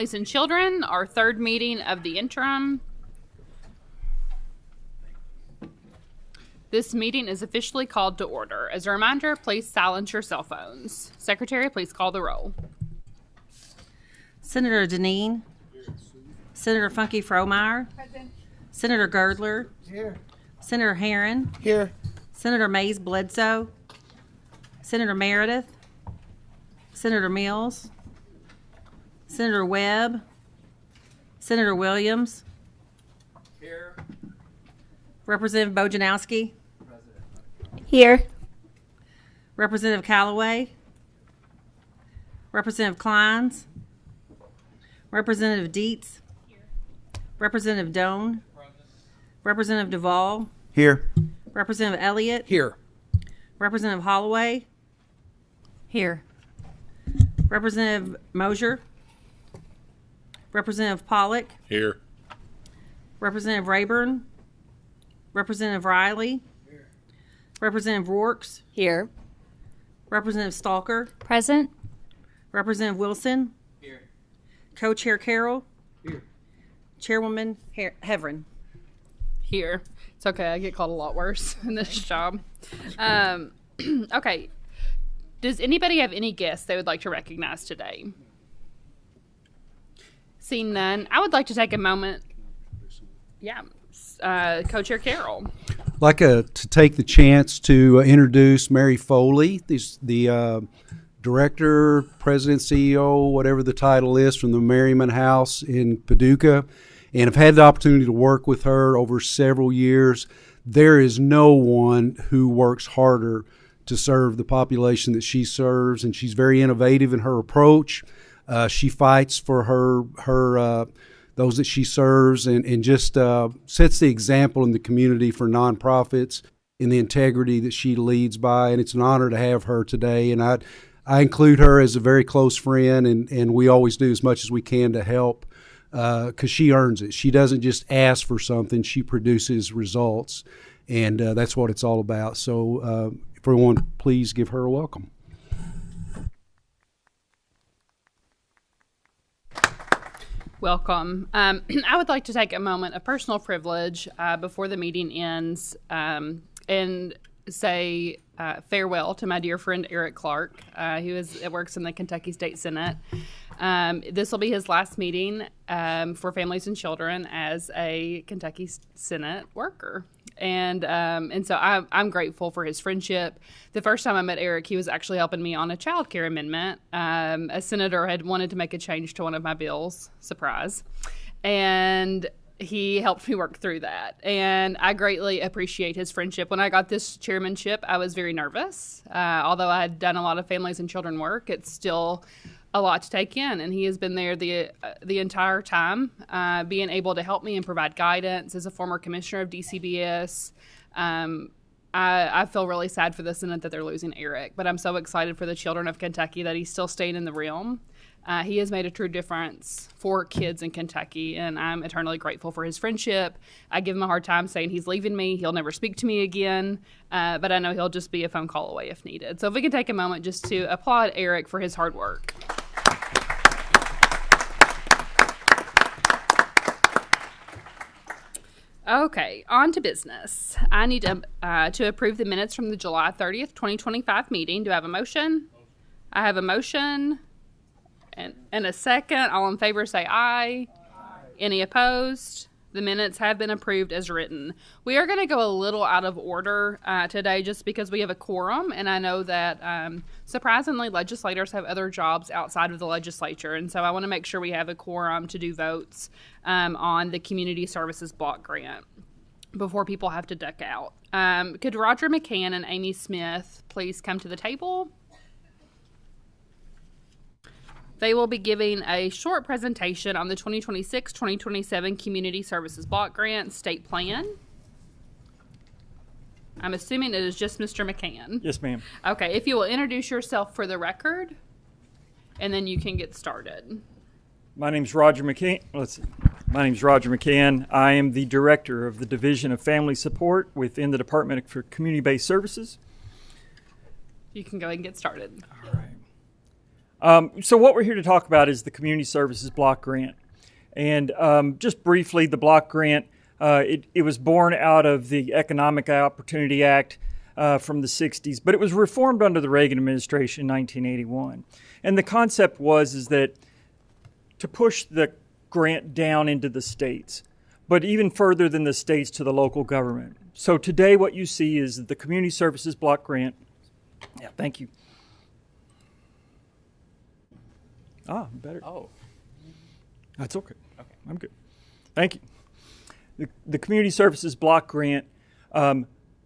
Families and Children, our third meeting of the interim. This meeting is officially called to order. As a reminder, please silence your cell phones. Secretary, please call the roll. Senator Deneen. Senator Funky Fromeyer. Present. Senator Girdler. Here. Senator Herron. Here. Senator Mays Bledsoe. Senator Meredith. Senator Mills. Senator Webb. Senator Williams. Here. Representative Bojanowski. Here. Representative Callaway. Representative Kleins. Representative Dietz. Representative Doan. Representative Duvall. Here. Representative Elliott. Here. Representative Holloway. Here. Representative Mosier. Representative Pollock. Here. Representative Rayburn. Representative Riley. Here. Representative Rourks. Here. Representative Stalker. Present. Representative Wilson. Here. Co-Chair Carroll. Here. Chairwoman Heverin. Here. It's okay. I get called a lot worse in this job. Okay. Does anybody have any guests they would like to recognize today? Seeing none, I would like to take a moment. Yeah. Co-Chair Carroll. I'd like to take the chance to introduce Mary Foley, the director, president, CEO, whatever the title is, from the Merriman House in Paducah, and I've had the opportunity to work with her over several years. There is no one who works harder to serve the population that she serves, and she's very innovative in her approach. She fights for her those that she serves, and just sets the example in the community for nonprofits in the integrity that she leads by, and it's an honor to have her today. And I include her as a very close friend, and we always do as much as we can to help, because she earns it. She doesn't just ask for something, she produces results, and that's what it's all about. So everyone, please give her a welcome. Welcome. I would like to take a moment of personal privilege before the meeting ends and say farewell to my dear friend Eric Clark, who works in the Kentucky State Senate. This will be his last meeting for Families and Children as a Kentucky Senate worker. And so I'm grateful for his friendship. The first time I met Eric, he was actually helping me on a child care amendment. A senator had wanted to make a change to one of my bills, surprise, and he helped me work through that. And I greatly appreciate his friendship. When I got this chairmanship, I was very nervous. Although I had done a lot of families and children work, it's still a lot to take in, and he has been there the entire time, being able to help me and provide guidance. As a former commissioner of DCBS, I feel really sad for the Senate that they're losing Eric, but I'm so excited for the children of Kentucky that he's still staying in the realm. He has made a true difference for kids in Kentucky, and I'm eternally grateful for his friendship. I give him a hard time saying he's leaving me. He'll never speak to me again, but I know he'll just be a phone call away if needed. So if we can take a moment just to applaud Eric for his hard work. Okay, on to business. I need to approve the minutes from the July 30th, 2025 meeting. Do I have a motion? I have a motion and a second. All in favor say aye. Any opposed? The minutes have been approved as written. We are going to go a little out of order today just because we have a quorum, and I know that surprisingly legislators have other jobs outside of the legislature, and so I want to make sure we have a quorum to do votes on the Community Services Block Grant before people have to duck out. Could Roger McCann and Amy Smith please come to the table? They will be giving a short presentation on the 2026-2027 Community Services Block Grant State Plan. I'm assuming it is just Mr. McCann. Yes, ma'am. Okay, if you will introduce yourself for the record, and then you can get started. My name's Roger McCann. My name's Roger McCann. I am the director of the Division of Family Support within the Department for Community-Based Services. You can go ahead and get started. All right. So what we're here to talk about is the Community Services Block Grant. And just briefly, the block grant, it was born out of the Economic Opportunity Act from the 60s, but it was reformed under the Reagan administration in 1981. And the concept is that to push the grant down into the states, but even further than the states to the local government. So today what you see is the Community Services Block Grant. Yeah, thank you. Better. Oh, That's okay. I'm good. Thank you. The Community Services Block Grant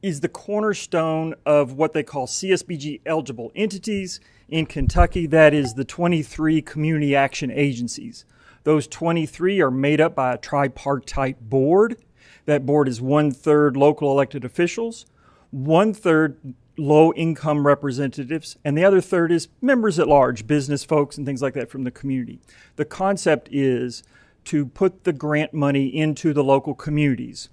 is the cornerstone of what they call CSBG eligible entities in Kentucky. That is the 23 community action agencies. Those 23 are made up by a tripartite board. That board is 1/3 local elected officials, 1/3 low-income representatives, and the other third is members at large, business folks and things like that from the community. The concept is to put the grant money into the local communities.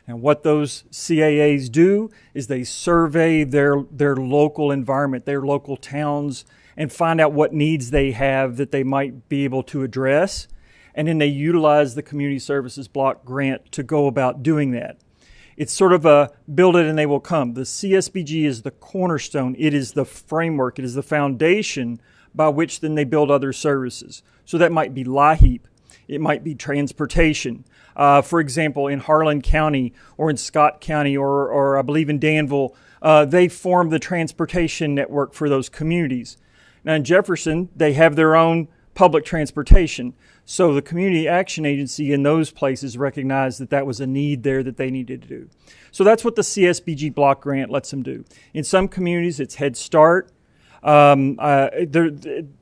And what those CAAs do is they survey their local environment, their local towns, and find out what needs they have that they might be able to address. And then they utilize the Community Services Block Grant to go about doing that. It's sort of a build it and they will come. The CSBG is the cornerstone. It is the framework. It is the foundation by which then they build other services. So that might be LIHEAP. It might be transportation. For example, in Harlan County or in Scott County or I believe in Danville, they form the transportation network for those communities. Now in Jefferson, they have their own public transportation. So the Community Action Agency in those places recognized that that was a need there that they needed to do. So that's what the CSBG Block Grant lets them do. In some communities, it's Head Start. There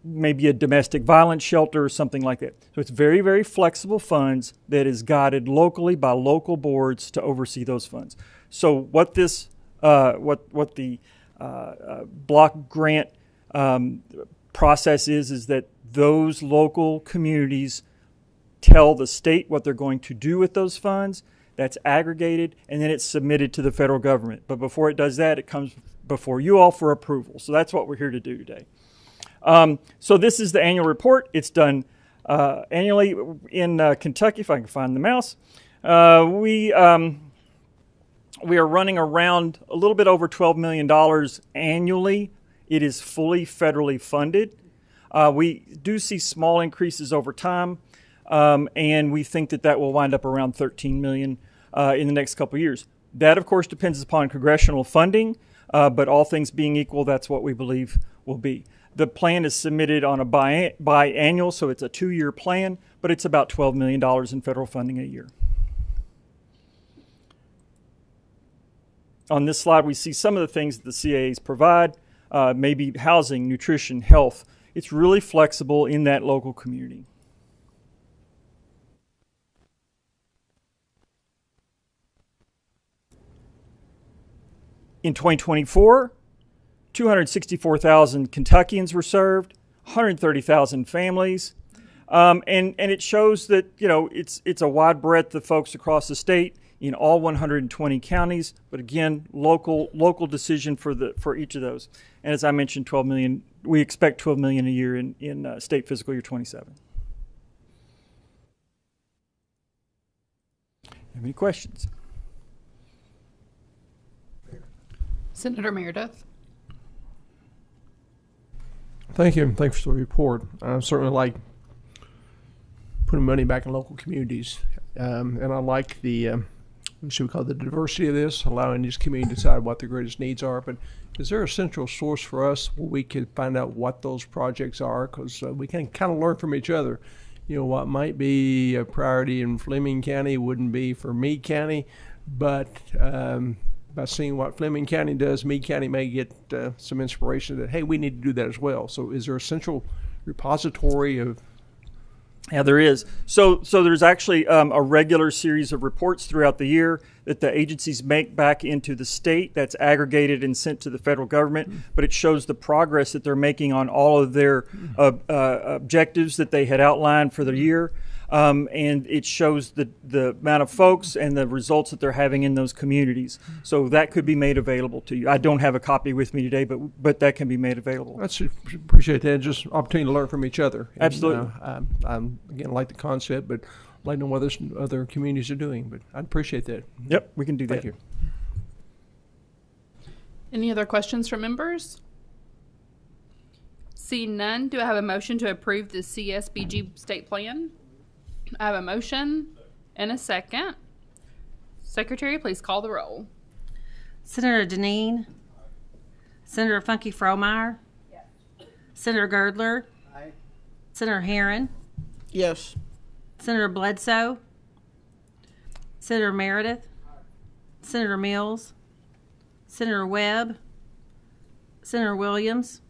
may be a domestic violence shelter or something like that. So it's very, very flexible funds that is guided locally by local boards to oversee those funds. So what this, what the block grant process is that those local communities tell the state what they're going to do with those funds. That's aggregated, and then it's submitted to the federal government. But before it does that, it comes before you all for approval. So that's what we're here to do today. So this is the annual report. It's done annually in Kentucky, if I can find the mouse. We are running around a little bit over $12 million annually. It is fully federally funded. We do see small increases over time, and we think that that will wind up around $13 million in the next couple of years. That, of course, depends upon congressional funding, but all things being equal, that's what we believe will be. The plan is submitted on a biannual, so it's a 2-year plan, but it's about $12 million in federal funding a year. On this slide, we see some of the things that the CAAs provide, maybe housing, nutrition, health. It's really flexible in that local community. In 2024, 264,000 Kentuckians were served, 130,000 families, and it shows that it's a wide breadth of folks across the state in all 120 counties. But again, local decision for each of those. And as I mentioned, 12 million. We expect 12 million a year in state fiscal year 27. Have any questions? Senator Meredith. Thank you. Thanks for the report. I certainly like putting money back in local communities. And I like the, should we call it the diversity of this, allowing each community to decide what their greatest needs are. But is there a central source for us where we could find out what those projects are? Because we can kind of learn from each other. What might be a priority in Fleming County wouldn't be for Meade County, but by seeing what Fleming County does, Meade County may get some inspiration that, hey, we need to do that as well. So is there a central repository of? Yeah, there is. So there's actually a regular series of reports throughout the year that the agencies make back into the state that's aggregated and sent to the federal government, but it shows the progress that they're making on all of their objectives that they had outlined for the year. and it shows the amount of folks and the results that they're having in those communities. So that could be made available to you. I don't have a copy with me today, but that can be made available. I appreciate that. Just opportunity to learn from each other. And, Absolutely. I'm again like the concept, but I'd like to know what other communities are doing. But I'd appreciate that. Yep, we can do that. Thank you. Any other questions from members? Seeing none, do I have a motion to approve the CSBG state plan? I have a motion and a second. Secretary, please call the roll. Senator Deneen. Senator Funky Fromeyer. Senator Girdler. Senator Herron. Yes. Senator Bledsoe. Senator Meredith. Senator Mills. Senator Webb. Senator Williams.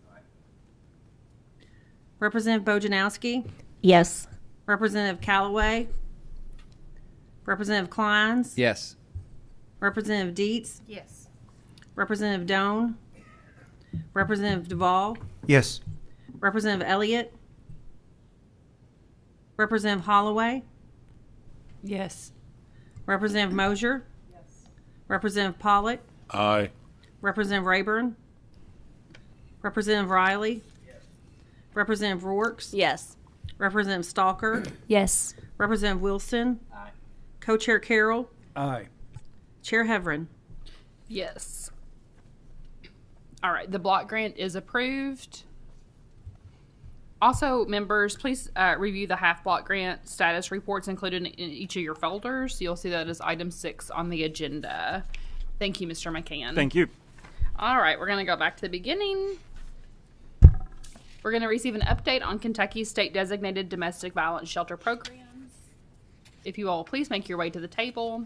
Representative Bojanowski. Yes. Representative Callaway. Representative Kleins. Yes. Representative Dietz. Yes. Representative Doan. Representative Duvall. Yes. Representative Elliott. Representative Holloway. Yes. Representative Mosier. Representative Pollock. Aye. Representative Rayburn. Representative Riley. Representative Rourke. Yes. Representative Stalker. Yes. Representative Wilson. Co-Chair Carroll. Aye. Chair Heverin. Yes. All right, the block grant is approved. Also, members, please review the half block grant status reports included in each of your folders. You'll see that as item 6 on the agenda. Thank you, Mr. McCann. Thank you. All right, we're going to go back to the beginning. We're going to receive an update on Kentucky's state designated domestic violence shelter programs. If you all will please make your way to the table.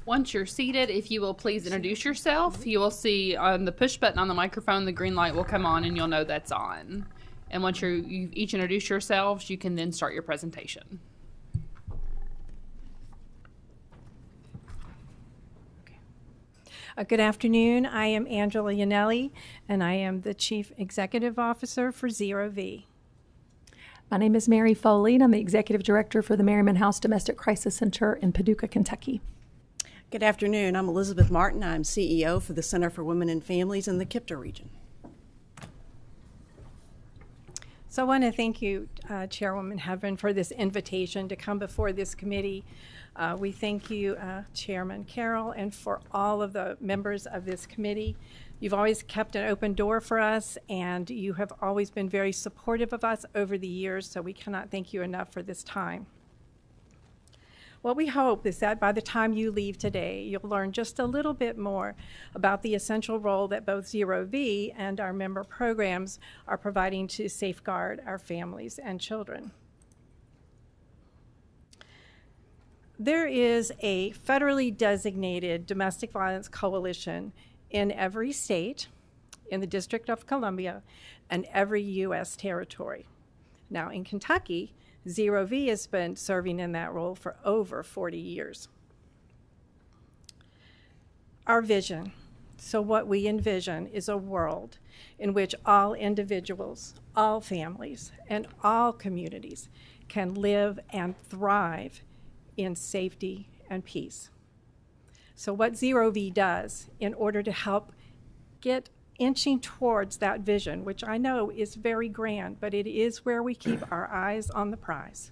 Once you're seated, if you will please introduce yourself. You will see on the push button on the microphone, the green light will come on and you'll know that's on. And once you've each introduced yourselves, you can then start your presentation. Good afternoon. I am Angela Yanelli, and I am the Chief Executive Officer for Zero V. My name is Mary Foley, and I'm the Executive Director for the Merriman House Domestic Crisis Center in Paducah, Kentucky. Good afternoon. I'm Elizabeth Martin. I'm CEO for the Center for Women and Families in the KIPTA region. So I want to thank you, Chairwoman Heverin, for this invitation to come before this committee. We thank you, Chairman Carroll, and for all of the members of this committee. You've always kept an open door for us, and you have always been very supportive of us over the years, so we cannot thank you enough for this time. What we hope is that by the time you leave today, you'll learn just a little bit more about the essential role that both Zero V and our member programs are providing to safeguard our families and children. There is a federally designated domestic violence coalition in every state, in the District of Columbia, and every U.S. territory. Now, in Kentucky, Zero V has been serving in that role for over 40 years. Our vision, so what we envision is a world in which all individuals, all families, and all communities can live and thrive in safety and peace. So what Zero V does in order to help get inching towards that vision, which I know is very grand, but it is where we keep our eyes on the prize.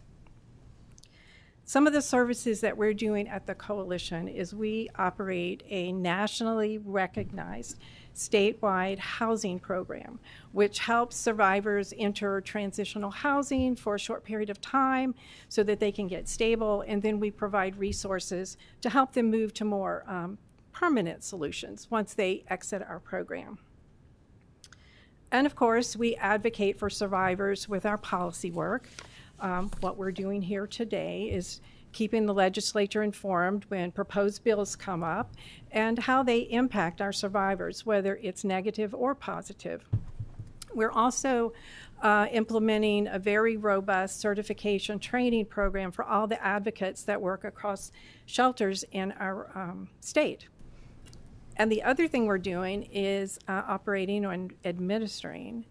Some of the services that we're doing at the coalition is we operate a nationally recognized statewide housing program, which helps survivors enter transitional housing for a short period of time so that they can get stable, and then we provide resources to help them move to more permanent solutions once they exit our program. And of course, we advocate for survivors with our policy work. What we're doing here today is keeping the legislature informed when proposed bills come up and how they impact our survivors, whether it's negative or positive. We're also implementing a very robust certification training program for all the advocates that work across shelters in our state. And the other thing we're doing is operating and administering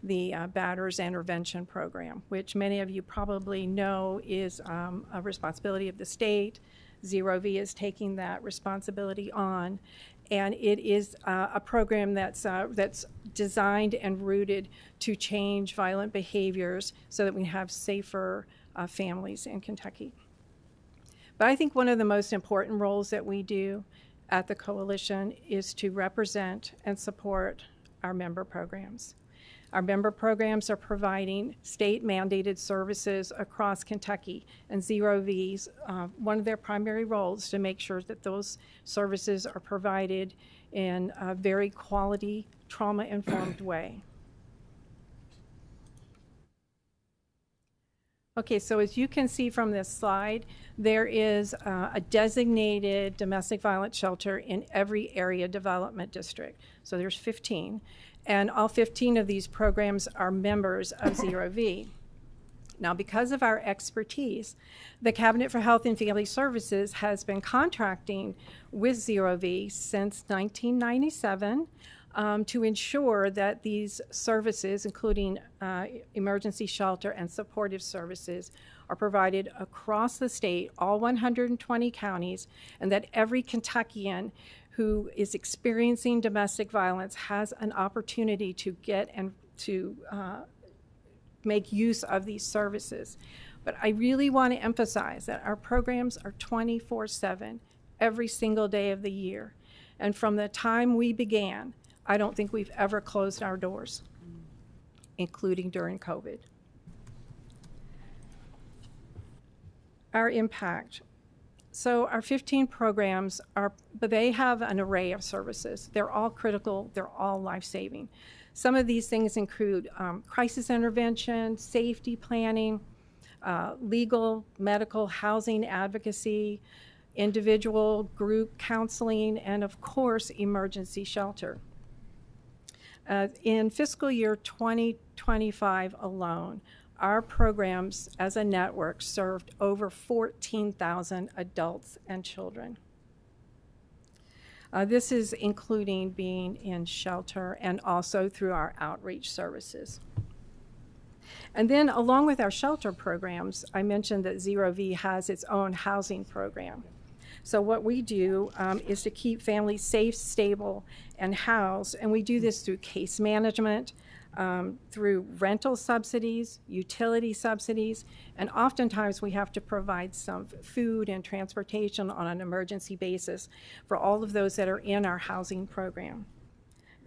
the Batters Intervention Program, which many of you probably know is a responsibility of the state. Zero V is taking that responsibility on, and it is a program that's designed and rooted to change violent behaviors so that we have safer families in Kentucky. But I think one of the most important roles that we do at the coalition is to represent and support our member programs. Our member programs are providing state-mandated services across Kentucky, and Zero V's, one of their primary roles to make sure that those services are provided in a very quality, trauma-informed way. Okay, so as you can see from this slide, there is a designated domestic violence shelter in every area development district. So there's 15. And all 15 of these programs are members of Zero V. Now, because of our expertise, the Cabinet for Health and Family Services has been contracting with Zero V since 1997 to ensure that these services, including emergency shelter and supportive services, are provided across the state, all 120 counties, and that every Kentuckian who is experiencing domestic violence has an opportunity to get and to make use of these services. But I really want to emphasize that our programs are 24/7, every single day of the year. And from the time we began, I don't think we've ever closed our doors, including during COVID. Our impact. So our 15 programs but they have an array of services. They're all critical, they're all life-saving. Some of these things include crisis intervention, safety planning, legal, medical, housing advocacy, individual, group counseling, and of course, emergency shelter. In fiscal year 2025 alone, our programs as a network served over 14,000 adults and children. This is including being in shelter and also through our outreach services. And then along with our shelter programs, I mentioned that Zero V has its own housing program. So what we do is to keep families safe, stable, and housed, and we do this through case management, through rental subsidies, utility subsidies, and oftentimes we have to provide some food and transportation on an emergency basis for all of those that are in our housing program.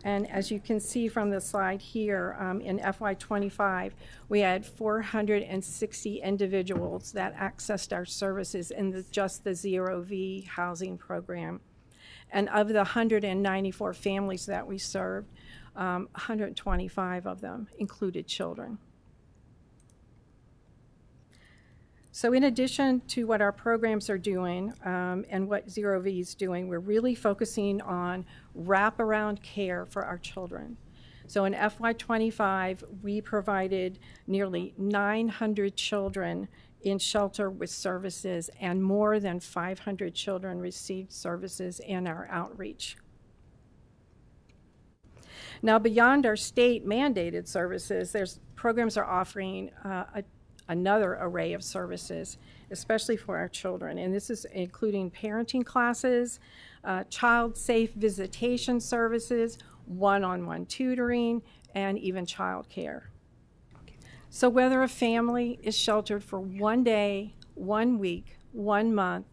And as you can see from the slide here, in FY25, we had 460 individuals that accessed our services in just the Zero V housing program. And of the 194 families that we served, 125 of them included children. So in addition to what our programs are doing and what Zero V is doing, we're really focusing on wraparound care for our children. So in FY25, we provided nearly 900 children in shelter with services, and more than 500 children received services in our outreach. Now, beyond our state mandated services, programs are offering another array of services, especially for our children. And this is including parenting classes, child safe visitation services, one-on-one tutoring, and even child care. So whether a family is sheltered for 1 day, 1 week, 1 month,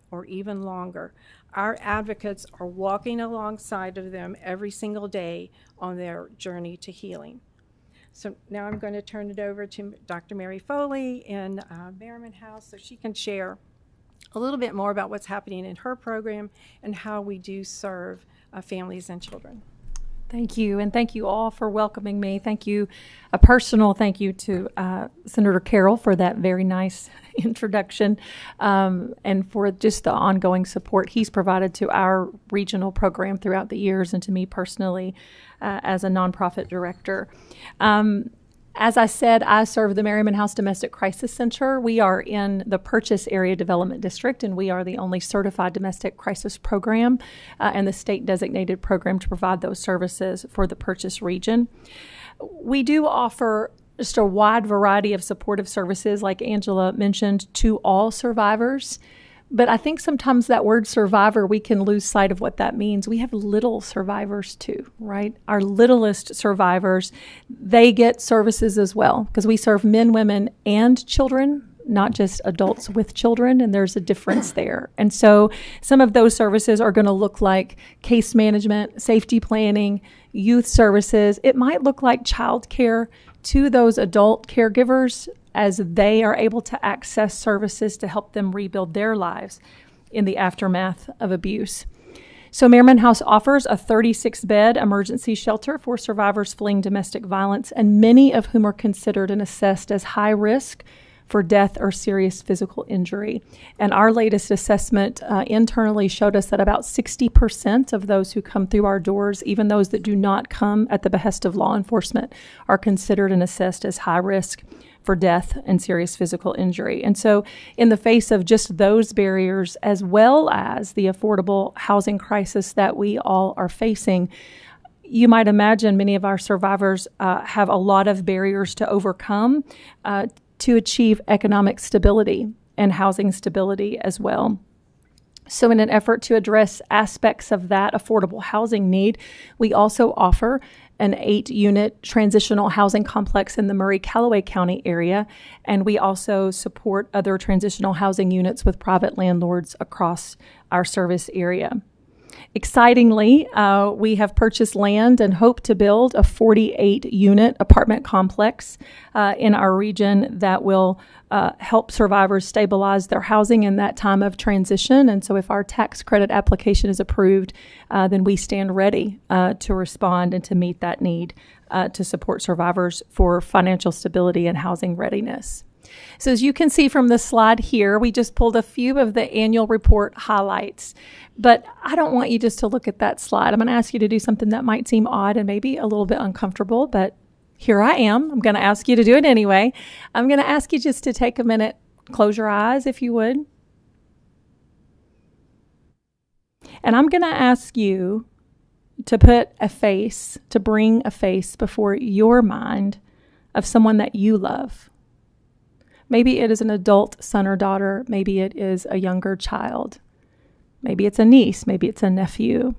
or even longer, our advocates are walking alongside of them every single day on their journey to healing. So now I'm going to turn it over to Dr. Mary Foley in Merriman House so she can share a little bit more about what's happening in her program and how we do serve families and children. Thank you, and thank you all for welcoming me. Thank you, a personal thank you to Senator Carroll for that very nice introduction, and for just the ongoing support he's provided to our regional program throughout the years, and to me personally as a nonprofit director. As I said, I serve the Merriman House Domestic Crisis Center. We are in the Purchase Area Development District, and we are the only certified domestic crisis program and the state designated program to provide those services for the Purchase region. We do offer just a wide variety of supportive services, like Angela mentioned, to all survivors. But I think sometimes that word survivor, we can lose sight of what that means. We have little survivors too, right? Our littlest survivors, they get services as well, because we serve men, women, and children, not just adults with children, and there's a difference there. And so some of those services are going to look like case management, safety planning, youth services. It might look like childcare to those adult caregivers as they are able to access services to help them rebuild their lives in the aftermath of abuse. So Merriman House offers a 36-bed emergency shelter for survivors fleeing domestic violence, and many of whom are considered and assessed as high risk for death or serious physical injury. And our latest assessment internally showed us that about 60% of those who come through our doors, even those that do not come at the behest of law enforcement, are considered and assessed as high risk for death and serious physical injury. And so in the face of just those barriers, as well as the affordable housing crisis that we all are facing, you might imagine many of our survivors have a lot of barriers to overcome to achieve economic stability and housing stability as well. So in an effort to address aspects of that affordable housing need, we also offer an 8-unit transitional housing complex in the Murray-Callaway County area, and we also support other transitional housing units with private landlords across our service area. Excitingly, we have purchased land and hope to build a 48-unit apartment complex in our region that will help survivors stabilize their housing in that time of transition. And so if our tax credit application is approved, then we stand ready to respond and to meet that need to support survivors for financial stability and housing readiness. So as you can see from the slide here, we just pulled a few of the annual report highlights. But I don't want you just to look at that slide. I'm going to ask you to do something that might seem odd and maybe a little bit uncomfortable, but here I am. I'm going to ask you to do it anyway. I'm going to ask you just to take a minute, close your eyes if you would. And I'm going to ask you to put a face, to bring a face before your mind of someone that you love. Maybe it is an adult son or daughter. Maybe it is a younger child. Maybe it's a niece. Maybe it's a nephew.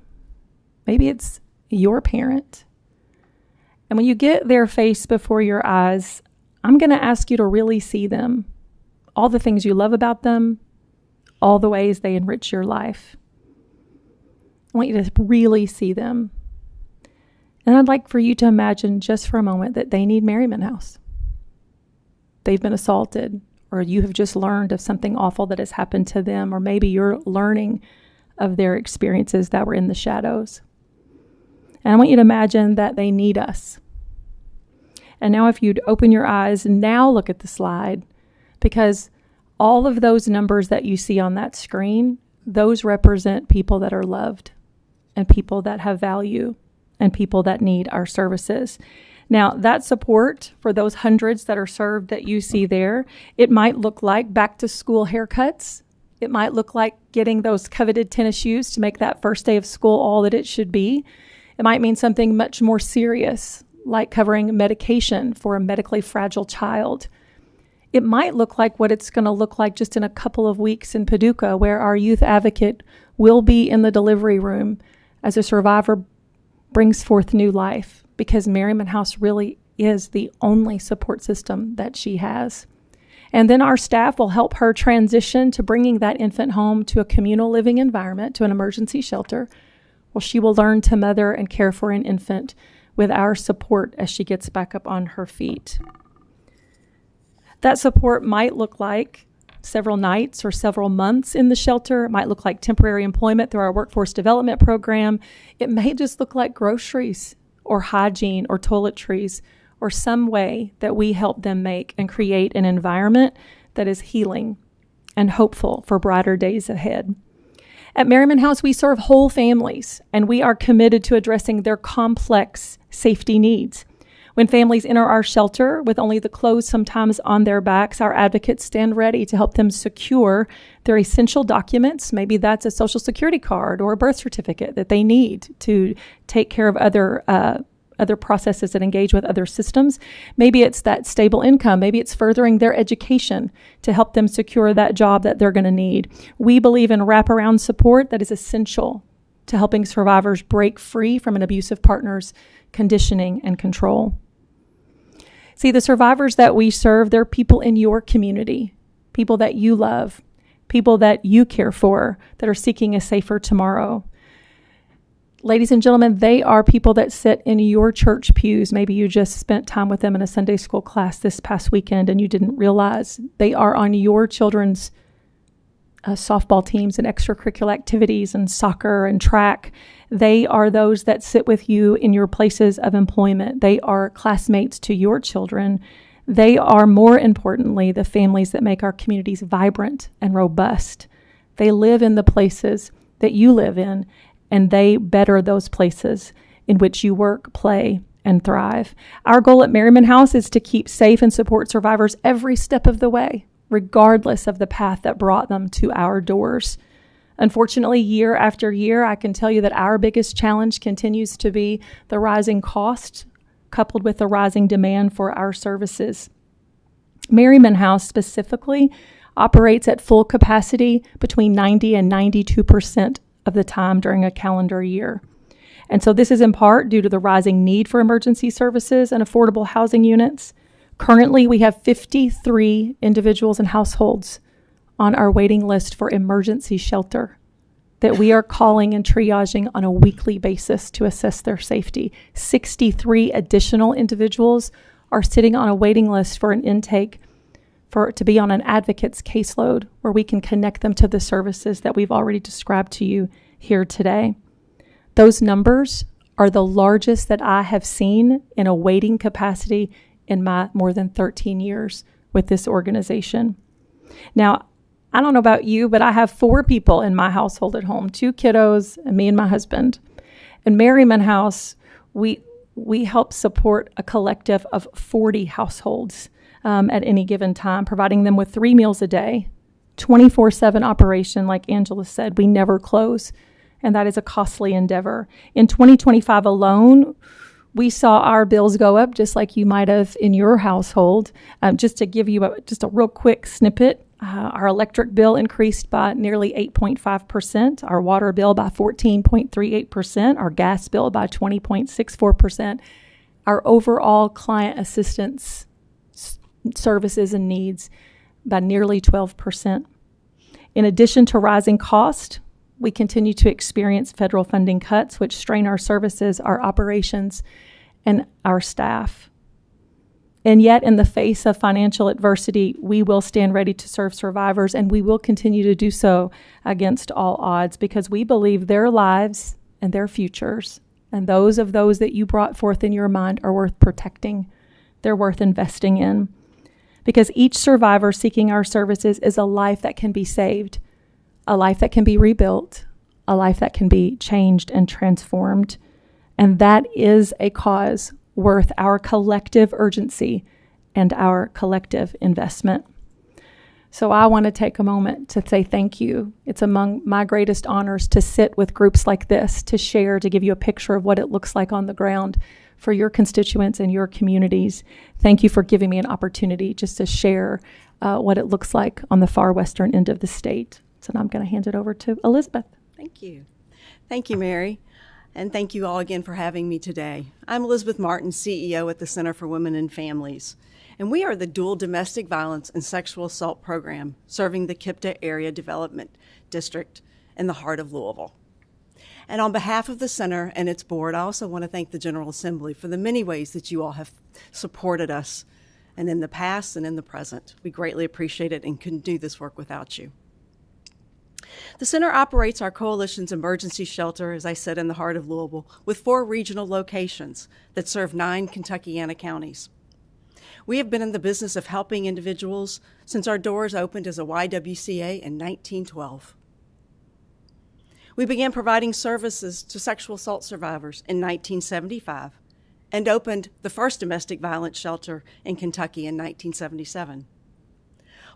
Maybe it's your parent. And when you get their face before your eyes, I'm going to ask you to really see them. All the things you love about them, all the ways they enrich your life. I want you to really see them. And I'd like for you to imagine just for a moment that they need Merriman House. They've been assaulted, or you have just learned of something awful that has happened to them, or maybe you're learning of their experiences that were in the shadows. And I want you to imagine that they need us. And now if you'd open your eyes, now look at the slide, because all of those numbers that you see on that screen, those represent people that are loved and people that have value and people that need our services. Now, that support for those hundreds that are served that you see there, it might look like back to school haircuts. It might look like getting those coveted tennis shoes to make that first day of school all that it should be. It might mean something much more serious, like covering medication for a medically fragile child. It might look like what it's going to look like just in a couple of weeks in Paducah, where our youth advocate will be in the delivery room as a survivor brings forth new life, because Merriman House really is the only support system that she has. And then our staff will help her transition to bringing that infant home to a communal living environment, to an emergency shelter, where she will learn to mother and care for an infant with our support as she gets back up on her feet. That support might look like several nights or several months in the shelter. It might look like temporary employment through our workforce development program. It may just look like groceries or hygiene or toiletries, or some way that we help them make and create an environment that is healing and hopeful for brighter days ahead. At Merriman House, we serve whole families, and we are committed to addressing their complex safety needs. When families enter our shelter with only the clothes sometimes on their backs, our advocates stand ready to help them secure their essential documents. Maybe that's a Social Security card or a birth certificate that they need to take care of other processes that engage with other systems. Maybe it's that stable income. Maybe it's furthering their education to help them secure that job that they're going to need. We believe in wraparound support that is essential to helping survivors break free from an abusive partner's conditioning and control. See, the survivors that we serve, they're people in your community, people that you love, people that you care for, that are seeking a safer tomorrow. Ladies and gentlemen, they are people that sit in your church pews. Maybe you just spent time with them in a Sunday school class this past weekend and you didn't realize they are on your children's softball teams and extracurricular activities and soccer and track. They are those that sit with you in your places of employment. They are classmates to your children. They are, more importantly, the families that make our communities vibrant and robust. They live in the places that you live in, and they better those places in which you work, play, and thrive. Our goal at Merriman House is to keep safe and support survivors every step of the way, regardless of the path that brought them to our doors. Unfortunately, year after year, I can tell you that our biggest challenge continues to be the rising cost coupled with the rising demand for our services. Merriman House specifically operates at full capacity between 90 and 92% of the time during a calendar year. And so this is in part due to the rising need for emergency services and affordable housing units. Currently, we have 53 individuals and households on our waiting list for emergency shelter that we are calling and triaging on a weekly basis to assess their safety. 63 additional individuals are sitting on a waiting list for an intake to be on an advocate's caseload where we can connect them to the services that we've already described to you here today. Those numbers are the largest that I have seen in a waiting capacity in my more than 13 years with this organization. Now, I don't know about you, but I have 4 people in my household at home, 2 kiddos and me and my husband. In Merriman House, we help support a collective of 40 households at any given time, providing them with 3 meals a day, 24/7 operation. Like Angela said, we never close, and that is a costly endeavor. In 2025 alone, we saw our bills go up just like you might have in your household. Just to give you a real quick snippet, our electric bill increased by nearly 8.5%, our water bill by 14.38%, our gas bill by 20.64%, our overall client assistance services and needs by nearly 12%. In addition to rising cost, we continue to experience federal funding cuts, which strain our services, our operations, and our staff. And yet, in the face of financial adversity, we will stand ready to serve survivors, and we will continue to do so against all odds, because we believe their lives and their futures and those of those that you brought forth in your mind are worth protecting. They're worth investing in. Because each survivor seeking our services is a life that can be saved, a life that can be rebuilt, a life that can be changed and transformed. And that is a cause worth our collective urgency and our collective investment. So I want to take a moment to say thank you. It's among my greatest honors to sit with groups like this, to share, to give you a picture of what it looks like on the ground for your constituents and your communities. Thank you for giving me an opportunity just to share what it looks like on the far western end of the state. So now I'm going to hand it over to Elizabeth. Thank you. Thank you, Mary. And thank you all again for having me today. I'm Elizabeth Martin, CEO at the Center for Women and Families. And we are the dual domestic violence and sexual assault program serving the KIPTA Area Development District in the heart of Louisville. And on behalf of the center and its board, I also want to thank the General Assembly for the many ways that you all have supported us, and in the past and in the present. We greatly appreciate it and couldn't do this work without you. The center operates our coalition's emergency shelter, as I said, in the heart of Louisville, with 4 regional locations that serve 9 Kentuckiana counties. We have been in the business of helping individuals since our doors opened as a YWCA in 1912. We began providing services to sexual assault survivors in 1975 and opened the first domestic violence shelter in Kentucky in 1977.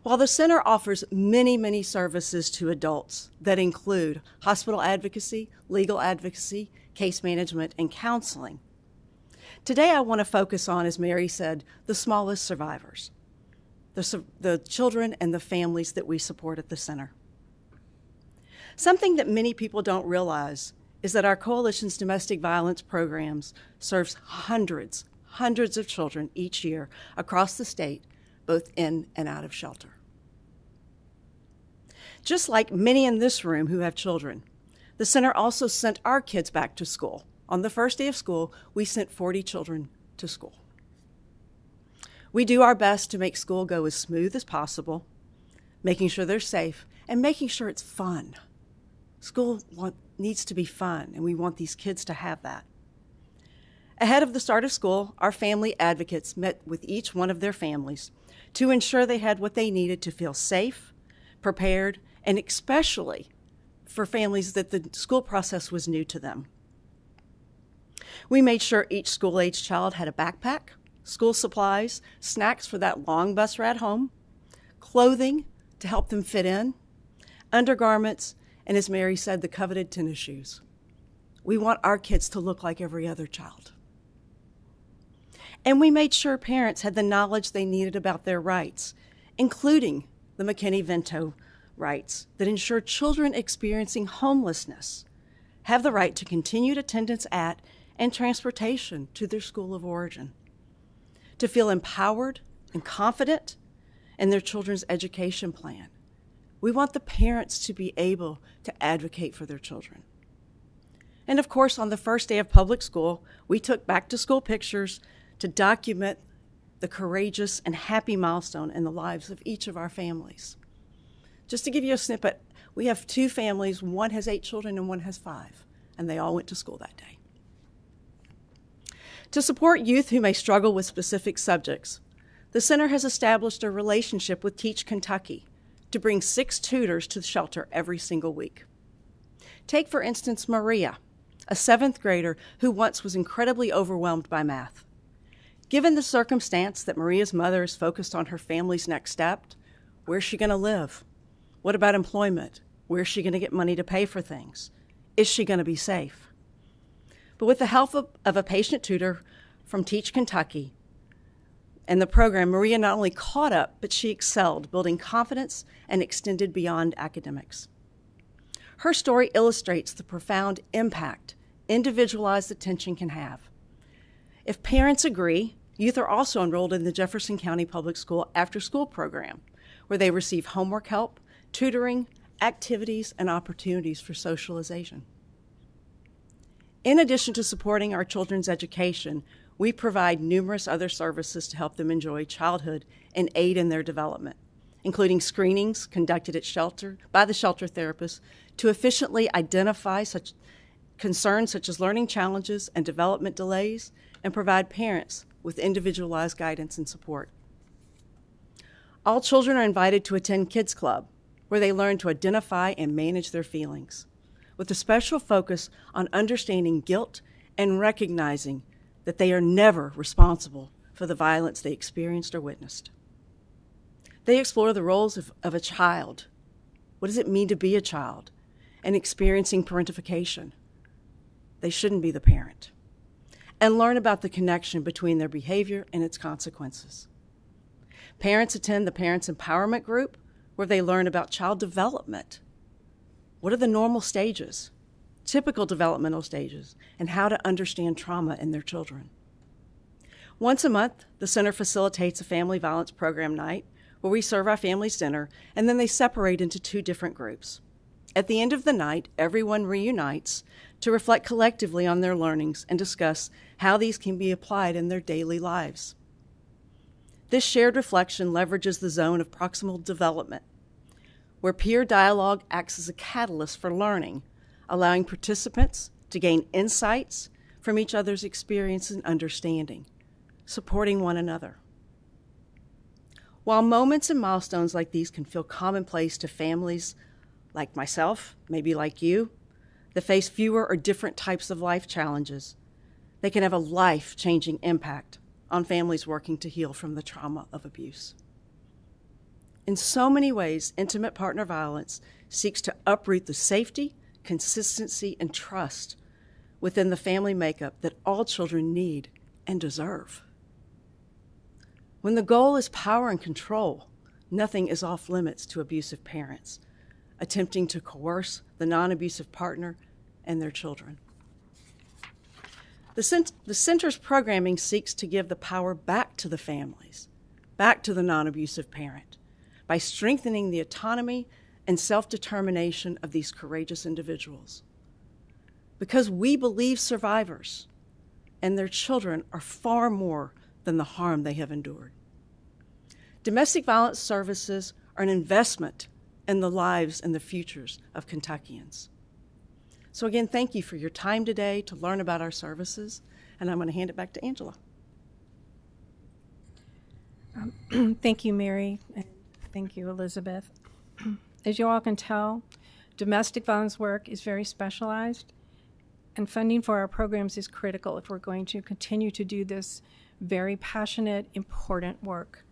While the center offers many, many services to adults that include hospital advocacy, legal advocacy, case management, and counseling, today I want to focus on, as Mary said, the smallest survivors, the children and the families that we support at the center. Something that many people don't realize is that our coalition's domestic violence programs serves hundreds of children each year across the state, both in and out of shelter. Just like many in this room who have children, the center also sent our kids back to school. On the first day of school, we sent 40 children to school. We do our best to make school go as smooth as possible, making sure they're safe, and making sure it's fun. School needs to be fun, and we want these kids to have that. Ahead of the start of school, our family advocates met with each one of their families to ensure they had what they needed to feel safe, prepared, and especially for families that the school process was new to them. We made sure each school-age child had a backpack, school supplies, snacks for that long bus ride home, clothing to help them fit in, undergarments, and as Mary said, the coveted tennis shoes. We want our kids to look like every other child. And we made sure parents had the knowledge they needed about their rights, including the McKinney-Vento rights that ensure children experiencing homelessness have the right to continued attendance at and transportation to their school of origin, to feel empowered and confident in their children's education plan. We want the parents to be able to advocate for their children. And of course, on the first day of public school, we took back-to-school pictures to document the courageous and happy milestone in the lives of each of our families. Just to give you a snippet, we have 2 families, one has 8 children and one has 5, and they all went to school that day. To support youth who may struggle with specific subjects, the center has established a relationship with Teach Kentucky to bring 6 tutors to the shelter every single week. Take, for instance, Maria, a 7th grader who once was incredibly overwhelmed by math. Given the circumstance that Maria's mother is focused on her family's next step, where's she going to live? What about employment? Where's she going to get money to pay for things? Is she going to be safe? But with the help of a patient tutor from Teach Kentucky and the program, Maria not only caught up, but she excelled, building confidence and extended beyond academics. Her story illustrates the profound impact individualized attention can have. If parents agree, youth are also enrolled in the Jefferson County Public School after-school program, where they receive homework help, tutoring, activities, and opportunities for socialization. In addition to supporting our children's education, we provide numerous other services to help them enjoy childhood and aid in their development, including screenings conducted at shelter by the shelter therapist to efficiently identify such concerns such as learning challenges and development delays, and provide parents with individualized guidance and support. All children are invited to attend Kids Club, where they learn to identify and manage their feelings, with a special focus on understanding guilt and recognizing that they are never responsible for the violence they experienced or witnessed. They explore the roles of a child. What does it mean to be a child? And experiencing parentification. They shouldn't be the parent. And learn about the connection between their behavior and its consequences. Parents attend the Parents Empowerment Group, where they learn about child development. What are the normal stages, typical developmental stages, and how to understand trauma in their children? Once a month, the center facilitates a family violence program night where we serve our families dinner, and then they separate into 2 different groups. At the end of the night, everyone reunites to reflect collectively on their learnings and discuss how these can be applied in their daily lives. This shared reflection leverages the zone of proximal development, where peer dialogue acts as a catalyst for learning, allowing participants to gain insights from each other's experience and understanding, supporting one another. While moments and milestones like these can feel commonplace to families like myself, maybe like you, that face fewer or different types of life challenges, they can have a life-changing impact on families working to heal from the trauma of abuse. In so many ways, intimate partner violence seeks to uproot the safety, consistency, and trust within the family makeup that all children need and deserve. When the goal is power and control, nothing is off limits to abusive parents attempting to coerce the non-abusive partner and their children. The center's programming seeks to give the power back to the families, back to the non-abusive parent, by strengthening the autonomy and self-determination of these courageous individuals. Because we believe survivors and their children are far more than the harm they have endured. Domestic violence services are an investment in the lives and the futures of Kentuckians. So again, thank you for your time today to learn about our services, and I'm going to hand it back to Angela. Thank you, Mary, and thank you, Elizabeth. As you all can tell, domestic violence work is very specialized, and funding for our programs is critical if we're going to continue to do this very passionate, important work.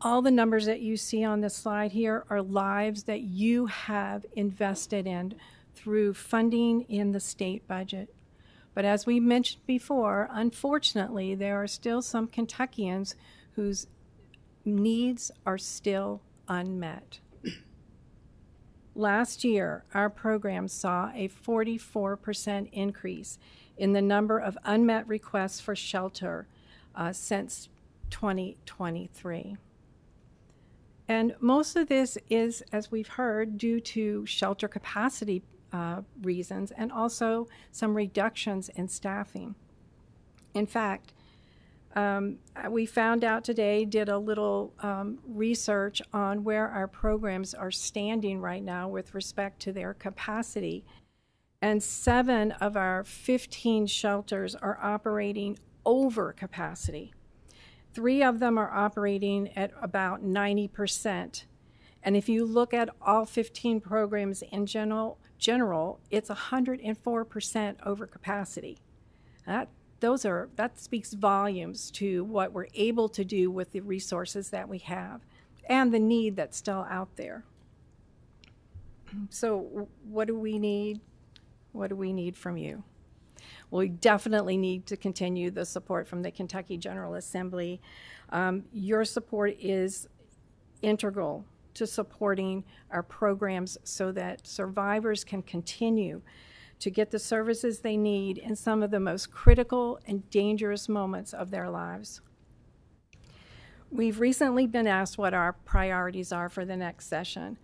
All the numbers that you see on this slide here are lives that you have invested in through funding in the state budget. But as we mentioned before, unfortunately, there are still some Kentuckians whose needs are still unmet. Last year, our program saw a 44% increase in the number of unmet requests for shelter since 2023. And most of this is, as we've heard, due to shelter capacity reasons and also some reductions in staffing. In fact, we found out today, did a little research on where our programs are standing right now with respect to their capacity. And 7 of our 15 shelters are operating over capacity. 3 of them are operating at about 90%. And if you look at all 15 programs in general, it's 104% over capacity. That speaks volumes to what we're able to do with the resources that we have and the need that's still out there. So what do we need? What do we need from you? Well, we definitely need to continue the support from the Kentucky General Assembly. Your support is integral to supporting our programs so that survivors can continue to get the services they need in some of the most critical and dangerous moments of their lives. We've recently been asked what our priorities are for the next session.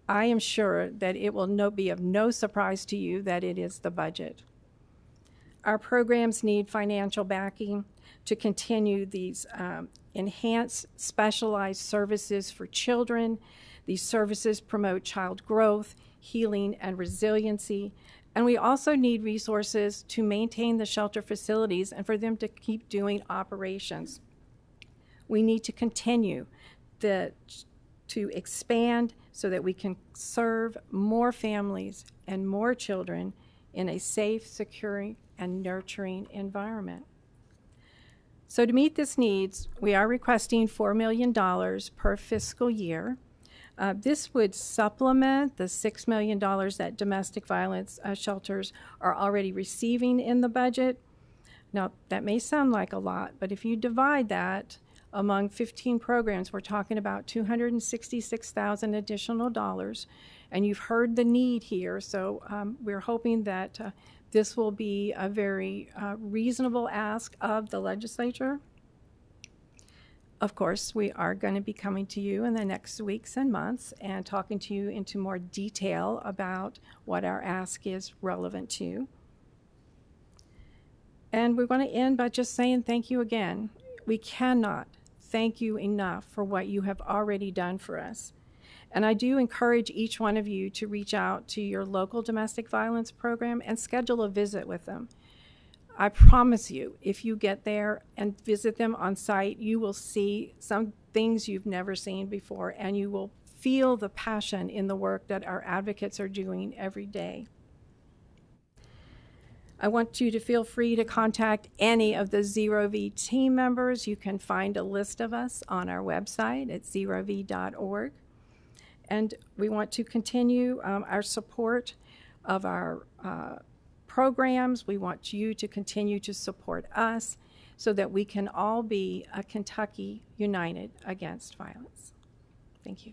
I am sure that it will be of no surprise to you that it is the budget. Our programs need financial backing to continue these enhanced specialized services for children. These services promote child growth, healing, and resiliency. And we also need resources to maintain the shelter facilities and for them to keep doing operations. We need to continue to expand so that we can serve more families and more children in a safe, secure, and nurturing environment. So to meet this needs, we are requesting $4 million per fiscal year. This would supplement the $6 million that domestic violence shelters are already receiving in the budget. Now, that may sound like a lot, but if you divide that among 15 programs, we're talking about $266,000 additional dollars. And you've heard the need here, so we're hoping that this will be a very reasonable ask of the legislature. Of course, we are going to be coming to you in the next weeks and months and talking to you into more detail about what our ask is relevant to. And we're going to end by just saying thank you again. We cannot thank you enough for what you have already done for us. And I do encourage each one of you to reach out to your local domestic violence program and schedule a visit with them. I promise you, if you get there and visit them on site, you will see some things you've never seen before, and you will feel the passion in the work that our advocates are doing every day. I want you to feel free to contact any of the Zero V team members. You can find a list of us on our website at zerov.org. And we want to continue our support of our programs. We want you to continue to support us so that we can all be a Kentucky united against violence. Thank you.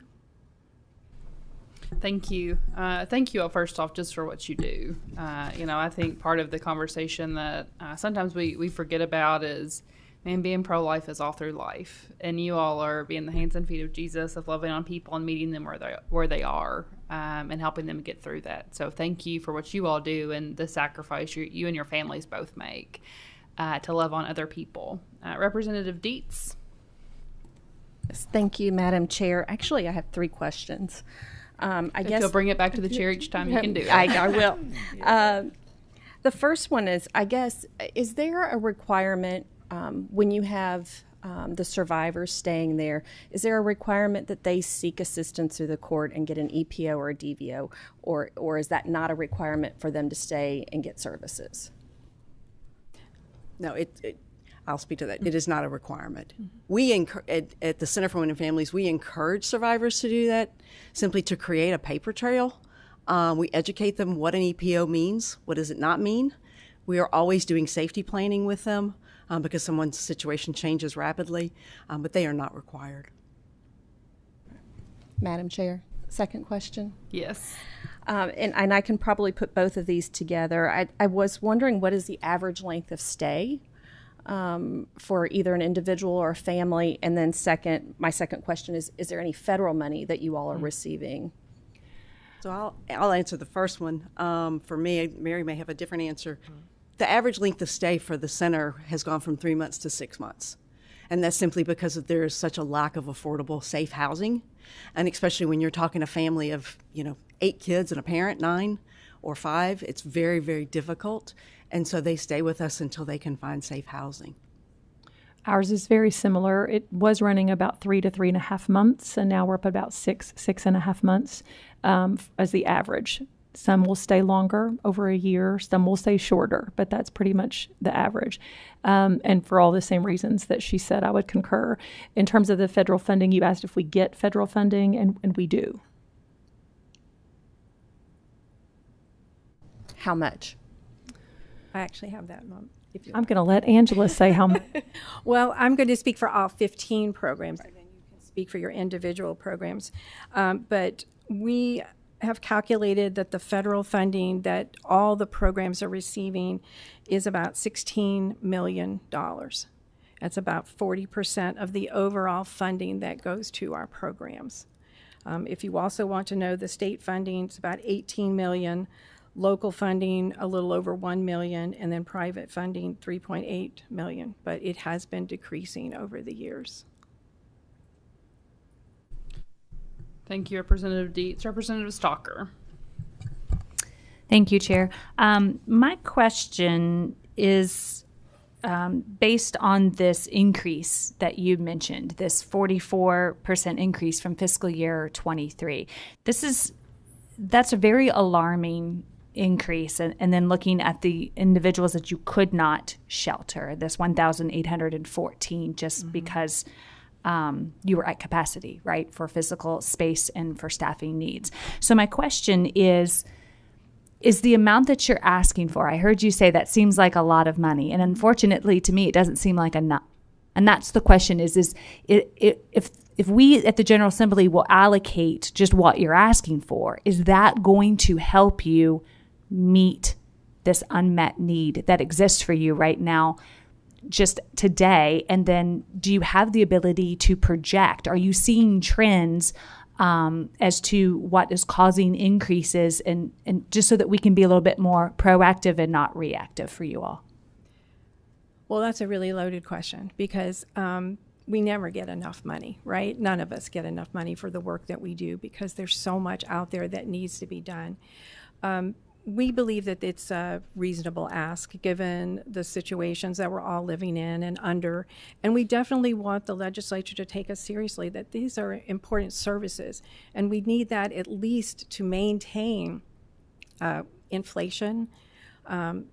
Thank you. Thank you all, first off, just for what you do. I think part of the conversation that sometimes we forget about is, man, being pro-life is all through life. And you all are being the hands and feet of Jesus, of loving on people and meeting them where they are, and helping them get through that. So thank you for what you all do and the sacrifice you and your families both make to love on other people. Representative Dietz. Yes, thank you, Madam Chair. Actually, I have 3 questions. I guess you'll bring it back to the chair each time you can do it. I will. The first one is, I guess, is there a requirement when you have the survivors staying there, is there a requirement that they seek assistance through the court and get an EPO or a DVO, or is that not a requirement for them to stay and get services? No, I'll speak to that. It is not a requirement. We at the Center for Women and Families, we encourage survivors to do that, simply to create a paper trail. We educate them what an EPO means, what does it not mean. We are always doing safety planning with them because someone's situation changes rapidly, but they are not required. Madam Chair, second question. Yes. And I can probably put both of these together. I was wondering, what is the average length of stay for either an individual or a family? And then my second question is there any federal money that you all are receiving? So I'll answer the first one. For me, Mary may have a different answer. The average length of stay for the center has gone from 3 months to 6 months. And that's simply because there is such a lack of affordable, safe housing. And especially when you're talking a family of, 8 kids and a parent, 9 or 5, it's very, very difficult. And so they stay with us until they can find safe housing. Ours is very similar. It was running about 3 to 3.5 months, and now we're up about 6.5 months as the average. Some will stay longer, over a year. Some will stay shorter, but that's pretty much the average. And for all the same reasons that she said, I would concur. In terms of the federal funding, you asked if we get federal funding, and we do. How much? I actually have that, Mom. I'm going to let Angela say how much. Well, I'm going to speak for all 15 programs, and then you can speak for your individual programs. But we have calculated that the federal funding that all the programs are receiving is about $16 million. That's about 40% of the overall funding that goes to our programs. If you also want to know the state funding, it's about $18 million. Local funding, a little over $1 million, and then private funding, $3.8 million. But it has been decreasing over the years. Thank you, Representative Dietz. Representative Stalker. Thank you, Chair. My question is based on this increase that you mentioned, this 44% increase from fiscal year 23. That's a very alarming increase, and then looking at the individuals that you could not shelter, this 1,814, just because you were at capacity, right, for physical space and for staffing needs. So my question is the amount that you're asking for, I heard you say that seems like a lot of money, and unfortunately to me it doesn't seem like enough. And that's the question is if we at the General Assembly will allocate just what you're asking for, is that going to help you meet this unmet need that exists for you right now, just today? And then do you have the ability to project? Are you seeing trends as to what is causing increases, and just so that we can be a little bit more proactive and not reactive for you all? Well, that's a really loaded question because we never get enough money, right? None of us get enough money for the work that we do because there's so much out there that needs to be done. We believe that it's a reasonable ask given the situations that we're all living in and under, and we definitely want the legislature to take us seriously that these are important services, and we need that at least to maintain inflation,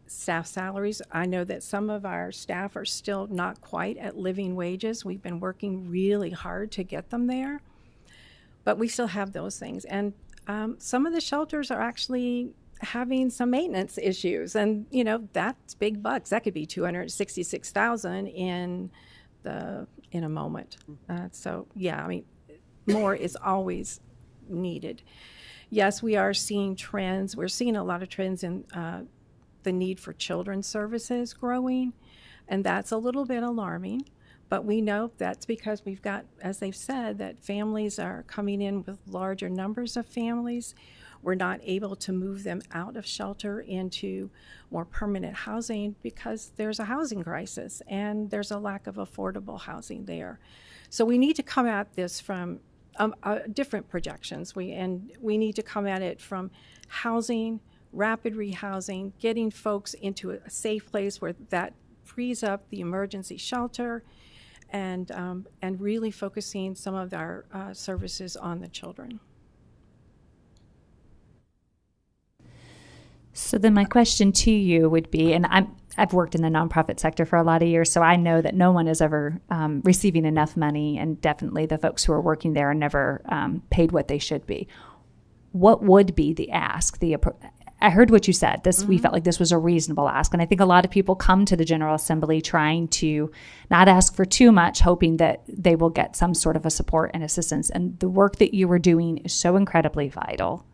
Staff salaries, I know that some of our staff are still not quite at living wages. We've been working really hard to get them there, but we still have those things. And some of the shelters are actually having some maintenance issues, and that's big bucks. That could be $266,000 in a moment. So yeah, I mean, more is always needed. Yes, we are seeing trends. We're seeing a lot of trends in the need for children's services growing, and that's a little bit alarming. But we know that's because we've got, as they've said, that families are coming in with larger numbers of families. We're not able to move them out of shelter into more permanent housing because there's a housing crisis and there's a lack of affordable housing there. So we need to come at this from different projections. We need to come at it from housing, rapid rehousing, getting folks into a safe place where that frees up the emergency shelter, and really focusing some of our services on the children. So then my question to you would be, and I've worked in the nonprofit sector for a lot of years, so I know that no one is ever receiving enough money, and definitely the folks who are working there are never paid what they should be. What would be the ask? I heard what you said. We felt like this was a reasonable ask, and I think a lot of people come to the General Assembly trying to not ask for too much, hoping that they will get some sort of a support and assistance. And the work that you were doing is so incredibly vital.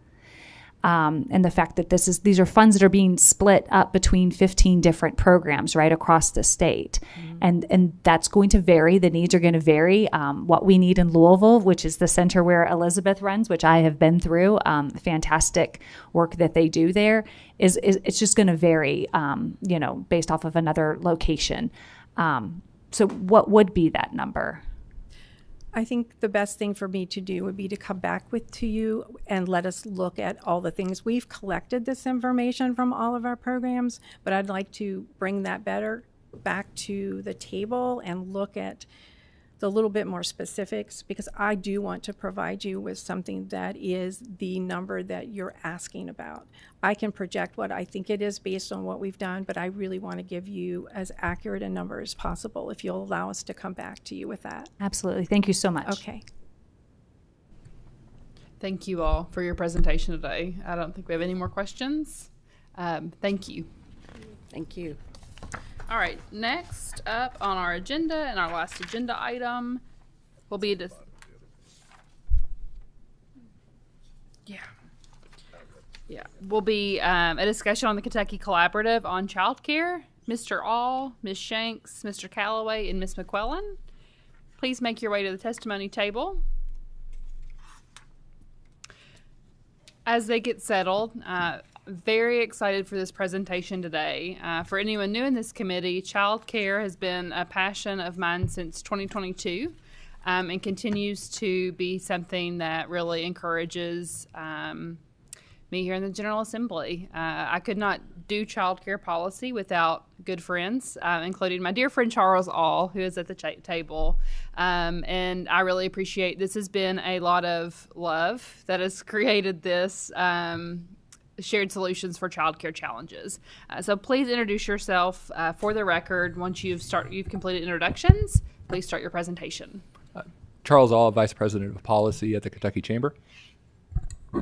And the fact that these are funds that are being split up between 15 different programs right across the state. And that's going to vary. The needs are going to vary. What we need in Louisville, which is the center where Elizabeth runs, which I have been through, fantastic work that they do there, is it's just going to vary, based off of another location. So what would be that number? I think the best thing for me to do would be to come back to you and let us look at all the things. We've collected this information from all of our programs, but I'd like to bring that back to the table and look at the little bit more specifics, because I do want to provide you with something that is the number that you're asking about. I can project what I think it is based on what we've done, but I really want to give you as accurate a number as possible if you'll allow us to come back to you with that. Absolutely. Thank you so much. Okay. Thank you all for your presentation today. I don't think we have any more questions. Thank you. Thank you. All right, next up on our agenda, and our last agenda item, will be a discussion on the Kentucky Collaborative on Childcare. Mr. All, Ms. Shanks, Mr. Calloway, and Ms. McQuillan, please make your way to the testimony table. As they get settled, very excited for this presentation today. For anyone new in this committee, child care has been a passion of mine since 2022, and continues to be something that really encourages me here in the General Assembly. I could not do child care policy without good friends, including my dear friend Charles All, who is at the table. And I really appreciate this. Has been a lot of love that has created this shared solutions for child care challenges. So please introduce yourself for the record. Once you've completed introductions, please start your presentation. Charles All, Vice President of Policy at the Kentucky Chamber.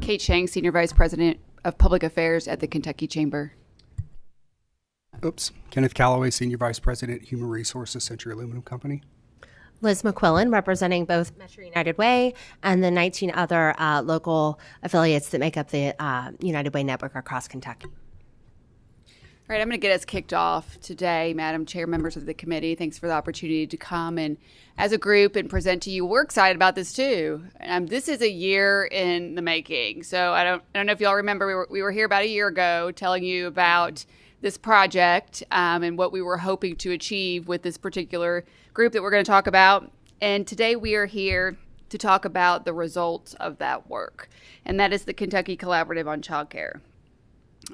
Kate Shang, Senior Vice President of Public Affairs at the Kentucky Chamber. Kenneth Calloway, Senior Vice President, Human Resources, Century Aluminum Company. Liz McQuillan, representing both Metro United Way and the 19 other local affiliates that make up the United Way network across Kentucky. All right, I'm going to get us kicked off today, Madam Chair, members of the committee. Thanks for the opportunity to come and as a group and present to you. We're excited about this too. This is a year in the making. So I don't know if y'all remember, we were here about a year ago telling you about this project and what we were hoping to achieve with this particular group that we're going to talk about. And today we are here to talk about the results of that work. And that is the Kentucky Collaborative on Childcare,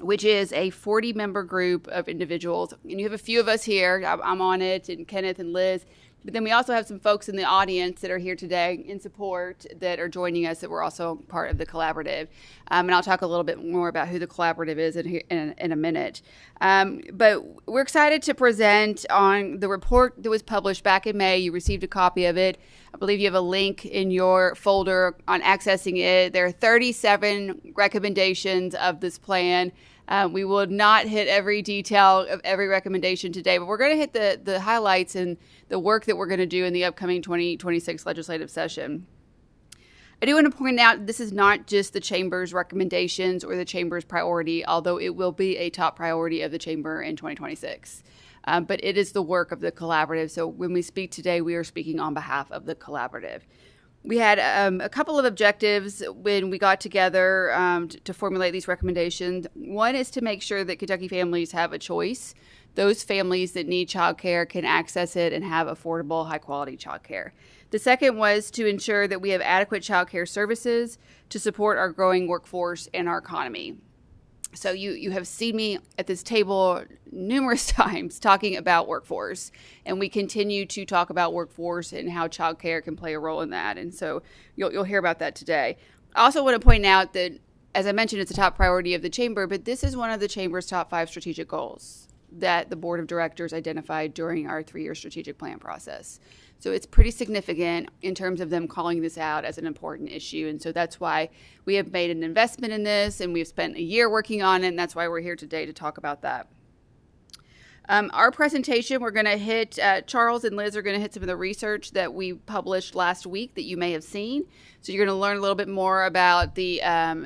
which is a 40-member group of individuals. And you have a few of us here. I'm on it, and Kenneth and Liz. But then we also have some folks in the audience that are here today in support that are joining us that were also part of the collaborative. And I'll talk a little bit more about who the collaborative is in a minute. But we're excited to present on the report that was published back in May. You received a copy of it. I believe you have a link in your folder on accessing it. There are 37 recommendations of this plan. We will not hit every detail of every recommendation today, but we're going to hit the highlights and the work that we're going to do in the upcoming 2026 legislative session. I do want to point out this is not just the Chamber's recommendations or the Chamber's priority, although it will be a top priority of the Chamber in 2026. But it is the work of the collaborative. So when we speak today, we are speaking on behalf of the collaborative. We had a couple of objectives when we got together to formulate these recommendations. One is to make sure that Kentucky families have a choice. Those families that need childcare can access it and have affordable, high-quality childcare. The second was to ensure that we have adequate childcare services to support our growing workforce and our economy. So you have seen me at this table numerous times talking about workforce, and we continue to talk about workforce and how childcare can play a role in that. And so you'll hear about that today. I also want to point out that, as I mentioned, it's a top priority of the Chamber, but this is one of the Chamber's top 5 strategic goals that the Board of Directors identified during our 3-year strategic plan process. So it's pretty significant in terms of them calling this out as an important issue. And so that's why we have made an investment in this, and we've spent a year working on it, and that's why we're here today to talk about that. Our presentation, we're going to hit, Charles and Liz are going to hit some of the research that we published last week that you may have seen. So you're going to learn a little bit more about the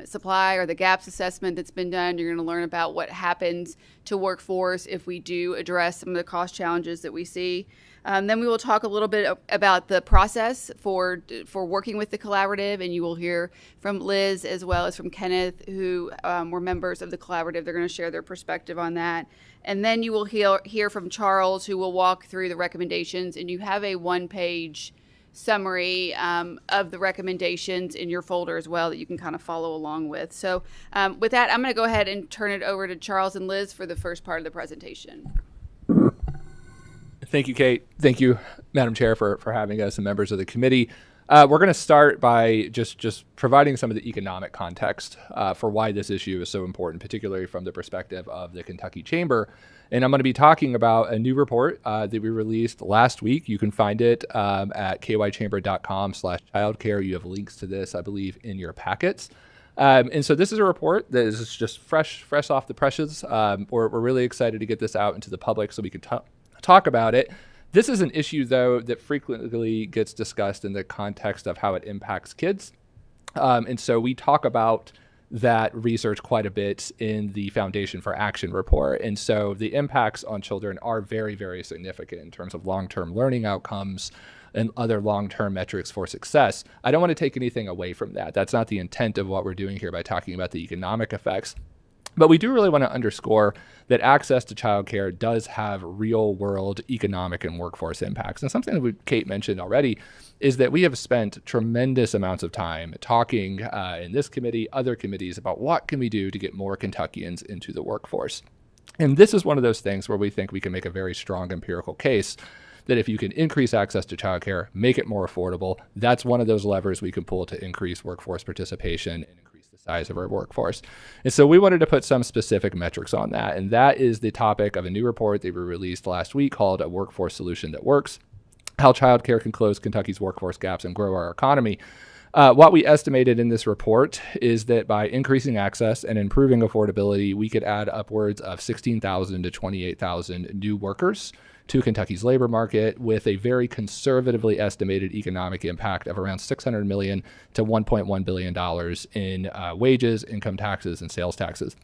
supply or the gaps assessment that's been done. You're going to learn about what happens to workforce if we do address some of the cost challenges that we see. Then we will talk a little bit about the process for working with the collaborative, and you will hear from Liz as well as from Kenneth, who were members of the collaborative. They're going to share their perspective on that. And then you will hear from Charles, who will walk through the recommendations, and you have a 1-page summary of the recommendations in your folder as well that you can kind of follow along with. So with that, I'm going to go ahead and turn it over to Charles and Liz for the first part of the presentation. Thank you, Kate. Thank you, Madam Chair, for having us and members of the committee. We're going to start by just providing some of the economic context for why this issue is so important, particularly from the perspective of the Kentucky Chamber. And I'm going to be talking about a new report that we released last week. You can find it at kychamber.com/childcare. You have links to this, I believe, in your packets. And so this is a report that is just fresh off the presses. We're really excited to get this out into the public so we can talk about it. This is an issue, though, that frequently gets discussed in the context of how it impacts kids. And so we talk about that research quite a bit in the Foundation for Action report. And so the impacts on children are very, very significant in terms of long-term learning outcomes and other long-term metrics for success. I don't want to take anything away from that. That's not the intent of what we're doing here by talking about the economic effects. But we do really want to underscore that access to childcare does have real-world economic and workforce impacts. And something that Kate mentioned already is that we have spent tremendous amounts of time talking in this committee, other committees, about what can we do to get more Kentuckians into the workforce. And this is one of those things where we think we can make a very strong empirical case that if you can increase access to childcare, make it more affordable, that's one of those levers we can pull to increase workforce participation and increase the size of our workforce. And so we wanted to put some specific metrics on that. And that is the topic of a new report that we released last week called A Workforce Solution That Works: How Childcare Can Close Kentucky's Workforce Gaps and Grow Our Economy. What we estimated in this report is that by increasing access and improving affordability, we could add upwards of 16,000 to 28,000 new workers to Kentucky's labor market, with a very conservatively estimated economic impact of around $600 million to $1.1 billion in wages, income taxes, and sales taxes.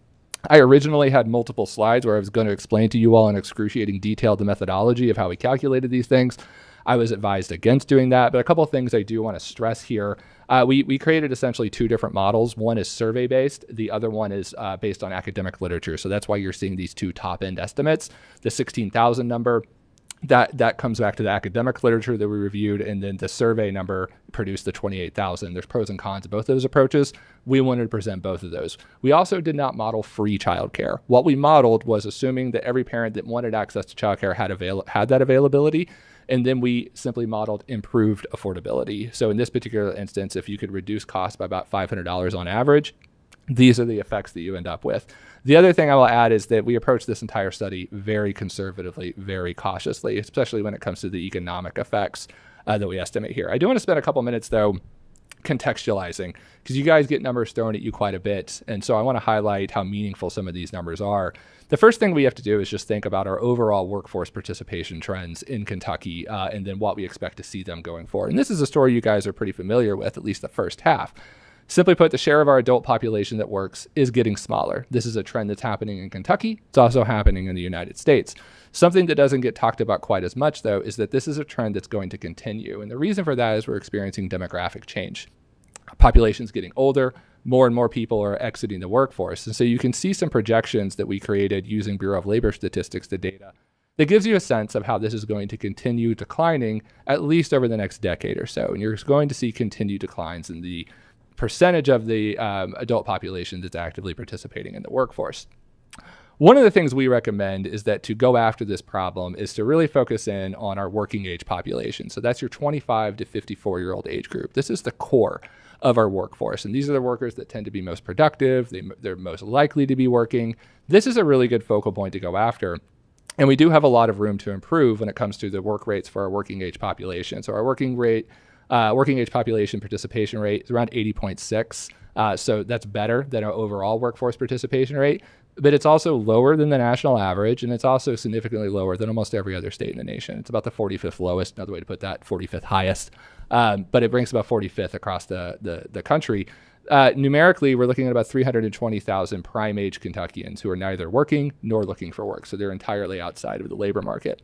I originally had multiple slides where I was going to explain to you all in excruciating detail the methodology of how we calculated these things. I was advised against doing that, but a couple of things I do want to stress here. We created essentially 2 different models. One is survey-based. The other one is based on academic literature. So that's why you're seeing these 2 top-end estimates. The 16,000 number, that comes back to the academic literature that we reviewed, and then the survey number produced the 28,000. There's pros and cons of both those approaches. We wanted to present both of those. We also did not model free childcare. What we modeled was assuming that every parent that wanted access to childcare had that availability, And then we simply modeled improved affordability. So in this particular instance, if you could reduce costs by about $500 on average, these are the effects that you end up with. The other thing I will add is that we approach this entire study very conservatively, very cautiously, especially when it comes to the economic effects that we estimate here. I do want to spend a couple minutes, though, contextualizing, because you guys get numbers thrown at you quite a bit. And so I want to highlight how meaningful some of these numbers are. The first thing we have to do is just think about our overall workforce participation trends in Kentucky and then what we expect to see them going forward. And this is a story you guys are pretty familiar with, at least the first half. Simply put, the share of our adult population that works is getting smaller. This is a trend that's happening in Kentucky. It's also happening in the United States. Something that doesn't get talked about quite as much, though, is that this is a trend that's going to continue. And the reason for that is we're experiencing demographic change. Our population's getting older. More and more people are exiting the workforce. And so you can see some projections that we created using Bureau of Labor Statistics data that gives you a sense of how this is going to continue declining at least over the next decade or so. And you're going to see continued declines in the percentage of the adult population that's actively participating in the workforce. One of the things we recommend is that to go after this problem is to really focus in on our working age population. So that's your 25 to 54-year-old age group. This is the core of our workforce. And these are the workers that tend to be most productive. They're most likely to be working. This is a really good focal point to go after. And we do have a lot of room to improve when it comes to the work rates for our working age population. So our working age population participation rate is around 80.6. So that's better than our overall workforce participation rate. But it's also lower than the national average, and it's also significantly lower than almost every other state in the nation. It's about the 45th lowest, another way to put that, 45th highest. But it ranks about 45th across the country. Numerically, we're looking at about 320,000 prime age Kentuckians who are neither working nor looking for work. So they're entirely outside of the labor market.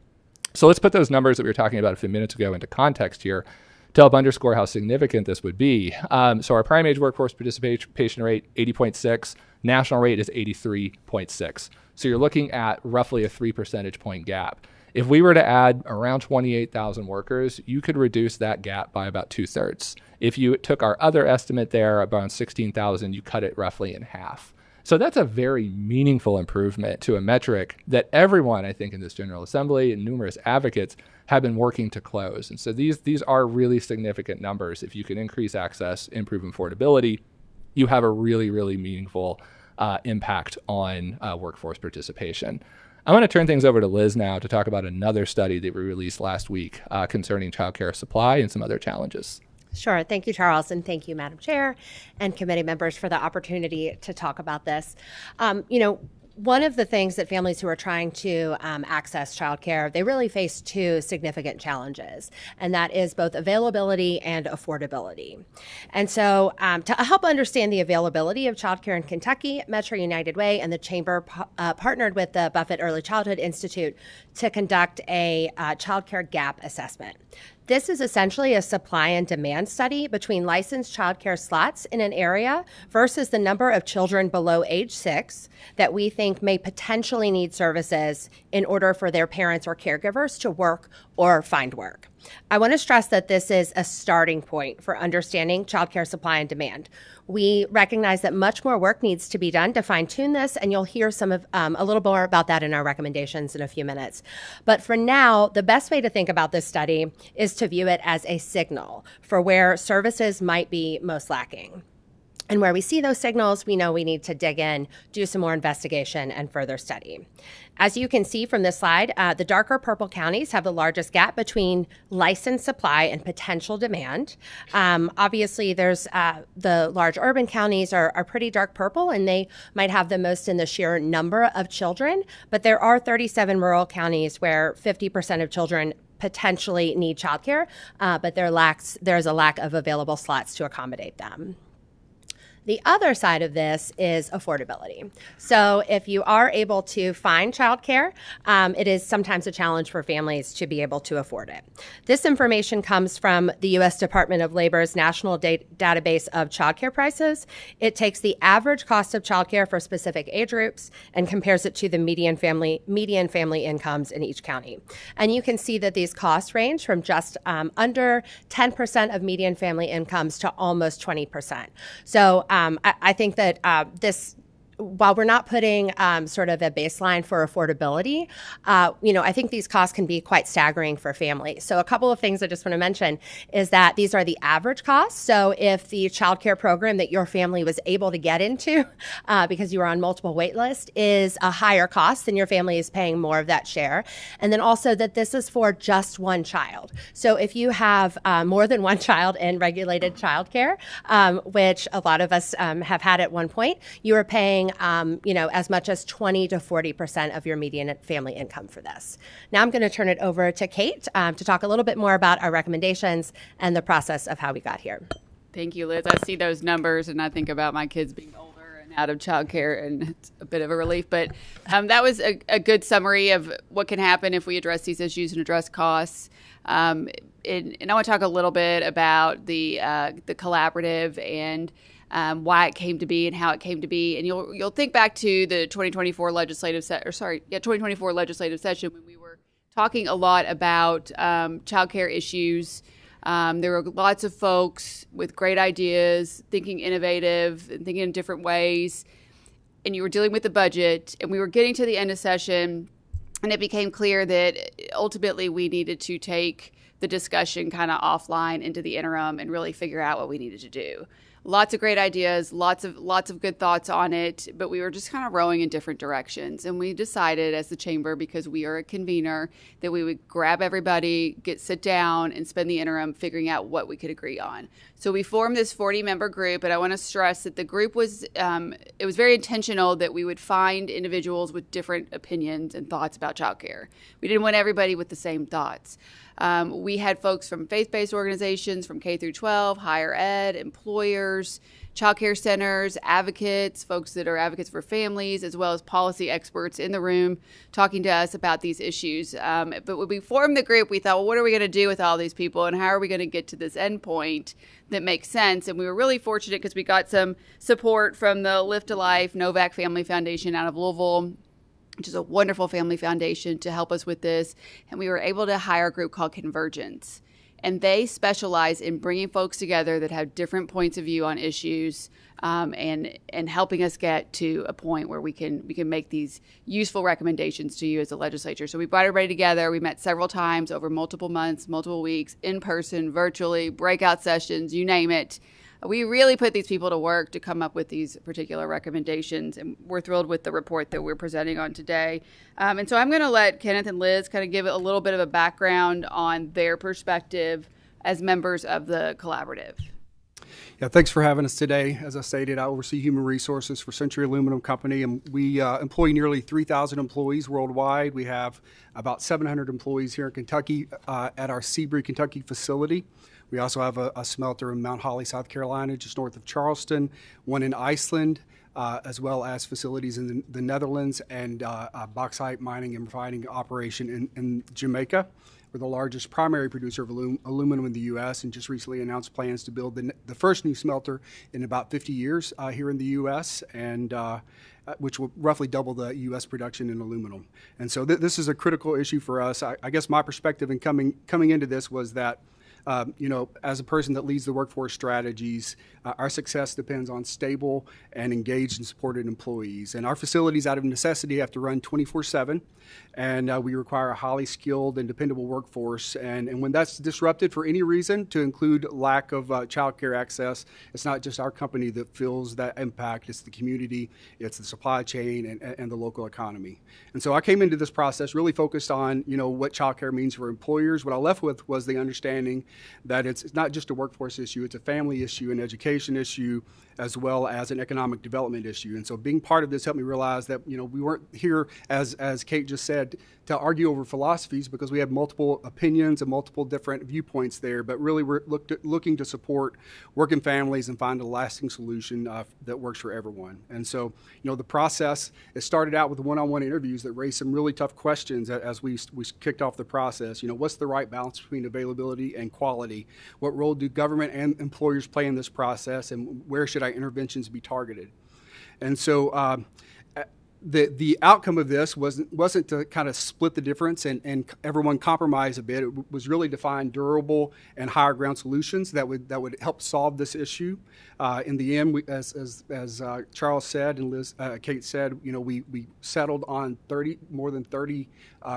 So let's put those numbers that we were talking about a few minutes ago into context here to help underscore how significant this would be. So our prime age workforce participation rate, 80.6. National rate is 83.6. So you're looking at roughly a 3 percentage point gap. If we were to add around 28,000 workers, you could reduce that gap by about 2/3. If you took our other estimate there, around 16,000, you cut it roughly in half. So that's a very meaningful improvement to a metric that everyone, I think, in this General Assembly and numerous advocates have been working to close. And so these are really significant numbers. If you can increase access, improve affordability, you have a really, really meaningful impact on workforce participation. I'm going to turn things over to Liz now to talk about another study that we released last week concerning childcare supply and some other challenges. Sure. Thank you, Charles, and thank you, Madam Chair and committee members for the opportunity to talk about this. One of the things that families who are trying to access childcare, they really face two significant challenges, and that is both availability and affordability. And so to help understand the availability of childcare in Kentucky, Metro United Way and the Chamber partnered with the Buffett Early Childhood Institute to conduct a childcare gap assessment. This is essentially a supply and demand study between licensed childcare slots in an area versus the number of children below age 6 that we think may potentially need services in order for their parents or caregivers to work or find work. I want to stress that this is a starting point for understanding childcare supply and demand. We recognize that much more work needs to be done to fine-tune this, and you'll hear a little more about that in our recommendations in a few minutes. But for now, the best way to think about this study is to view it as a signal for where services might be most lacking. And where we see those signals, we know we need to dig in, do some more investigation, and further study. As you can see from this slide, the darker purple counties have the largest gap between licensed supply and potential demand. Obviously, there's the large urban counties are pretty dark purple, and they might have the most in the sheer number of children. But there are 37 rural counties where 50% of children potentially need childcare, but there's a lack of available slots to accommodate them. The other side of this is affordability. So if you are able to find childcare, it is sometimes a challenge for families to be able to afford it. This information comes from the U.S. Department of Labor's National Database of Childcare Prices. It takes the average cost of childcare for specific age groups and compares it to the median family incomes in each county. And you can see that these costs range from just under 10% of median family incomes to almost 20%. So I think that this while we're not putting sort of a baseline for affordability, I think these costs can be quite staggering for families. So a couple of things I just want to mention is that these are the average costs. So if the child care program that your family was able to get into because you were on multiple wait lists is a higher cost, then your family is paying more of that share. And then also that this is for just one child. So if you have more than one child in regulated child care, which a lot of us have had at one point, you are paying as much as 20 to 40% of your median family income for this. Now I'm going to turn it over to Kate to talk a little bit more about our recommendations and the process of how we got here. Thank you, Liz. I see those numbers and I think about my kids being older and out of childcare, and it's a bit of a relief. But that was a good summary of what can happen if we address these issues and address costs. And I want to talk a little bit about the collaborative and why it came to be and how it came to be. And you'll think back to the 2024 legislative session when we were talking a lot about childcare issues. There were lots of folks with great ideas, thinking innovative and thinking in different ways. And you were dealing with the budget, and we were getting to the end of session, and it became clear that ultimately we needed to take the discussion kind of offline into the interim and really figure out what we needed to do. Lots of great ideas, lots of good thoughts on it, but we were just kind of rowing in different directions. And we decided as the chamber, because we are a convener, that we would grab everybody, sit down, and spend the interim figuring out what we could agree on. So we formed this 40-member group, and I want to stress that the group was, it was very intentional that we would find individuals with different opinions and thoughts about childcare. We didn't want everybody with the same thoughts. We had folks from faith-based organizations, from K through 12, higher ed, employers, child care centers, advocates, folks that are advocates for families, as well as policy experts in the room talking to us about these issues. But when we formed the group, we thought, well, what are we going to do with all these people, and how are we going to get to this end point that makes sense? And we were really fortunate because we got some support from the Lift to Life Novak Family Foundation out of Louisville, which is a wonderful family foundation, to help us with this. And we were able to hire a group called Convergence. And they specialize in bringing folks together that have different points of view on issues, and helping us get to a point where we can make these useful recommendations to you as a legislature. So we brought everybody together. We met several times over multiple months, multiple weeks, in person, virtually, breakout sessions, you name it. We really put these people to work to come up with these particular recommendations, and we're thrilled with the report that we're presenting on today. And so I'm going to let Kenneth and Liz kind of give a little bit of a background on their perspective as members of the collaborative. Yeah, thanks for having us today. As I stated, I oversee human resources for Century Aluminum Company, and we employ nearly 3,000 employees worldwide. We have about 700 employees here in Kentucky at our Seabury, Kentucky facility. We also have a smelter in Mount Holly, South Carolina, just north of Charleston, one in Iceland, as well as facilities in the Netherlands, and a bauxite mining and refining operation in Jamaica. We're the largest primary producer of aluminum in the U.S. and just recently announced plans to build the first new smelter in about 50 years here in the U.S., and which will roughly double the U.S. production in aluminum. And so this is a critical issue for us. I guess my perspective in coming into this was that as a person that leads the workforce strategies, our success depends on stable and engaged and supported employees. And our facilities, out of necessity, have to run 24/7, and we require a highly skilled and dependable workforce. And when that's disrupted for any reason, to include lack of childcare access, it's not just our company that feels that impact. It's the community, it's the supply chain, and the local economy. And so I came into this process really focused on what childcare means for employers. What I left with was the understanding that it's not just a workforce issue, it's a family issue, an education issue, as well as an economic development issue. And so being part of this helped me realize that we weren't here, as Kate just said, to argue over philosophies, because we have multiple opinions and multiple different viewpoints there, but really we're looking to support working families and find a lasting solution that works for everyone. And so the process, it started out with one-on-one interviews that raised some really tough questions as we kicked off the process. What's the right balance between availability and quality? What role do government and employers play in this process, and where should our interventions be targeted? And so the outcome of this wasn't to kind of split the difference and everyone compromise a bit. It was really to find durable and higher ground solutions that would help solve this issue. In the end, as Charles said and Kate said, we settled on more than 30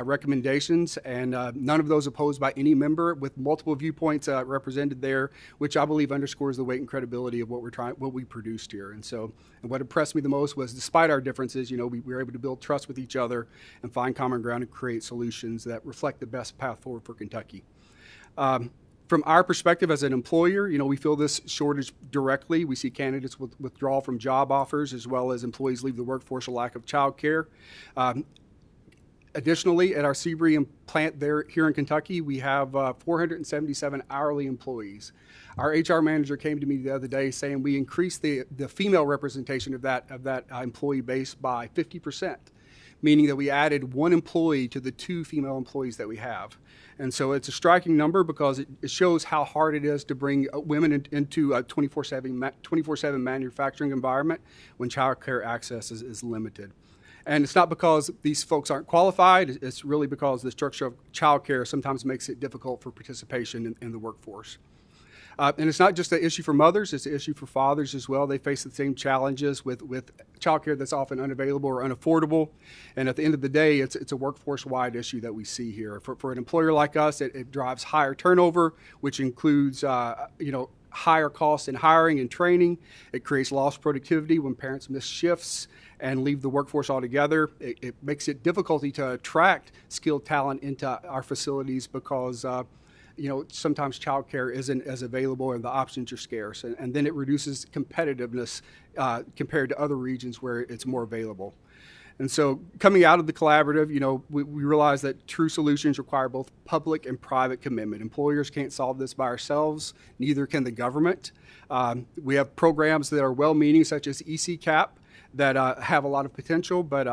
recommendations, and none of those opposed by any member, with multiple viewpoints represented there, which I believe underscores the weight and credibility of what we produced here. And what impressed me the most was, despite our differences, we were able to build trust with each other and find common ground and create solutions that reflect the best path forward for Kentucky. From our perspective as an employer, we feel this shortage directly. We see candidates withdraw from job offers, as well as employees leave the workforce for lack of child care. Additionally, at our Seabury plant here in Kentucky, we have 477 hourly employees. Our HR manager came to me the other day saying we increased the female representation of that employee base by 50%, meaning that we added one employee to the 2 female employees that we have. And so it's a striking number because it shows how hard it is to bring women into a 24/7 manufacturing environment when child care access is limited. And it's not because these folks aren't qualified, it's really because the structure of child care sometimes makes it difficult for participation in the workforce. And it's not just an issue for mothers, it's an issue for fathers as well. They face the same challenges with childcare that's often unavailable or unaffordable. And at the end of the day, it's a workforce-wide issue that we see here. For an employer like us, it drives higher turnover, which includes higher costs in hiring and training. It creates lost productivity when parents miss shifts and leave the workforce altogether. It makes it difficult to attract skilled talent into our facilities because sometimes childcare isn't as available and the options are scarce. And then it reduces competitiveness compared to other regions where it's more available. And so coming out of the collaborative, we realize that true solutions require both public and private commitment. Employers can't solve this by ourselves, neither can the government. We have programs that are well-meaning, such as ECCAP, that have a lot of potential, but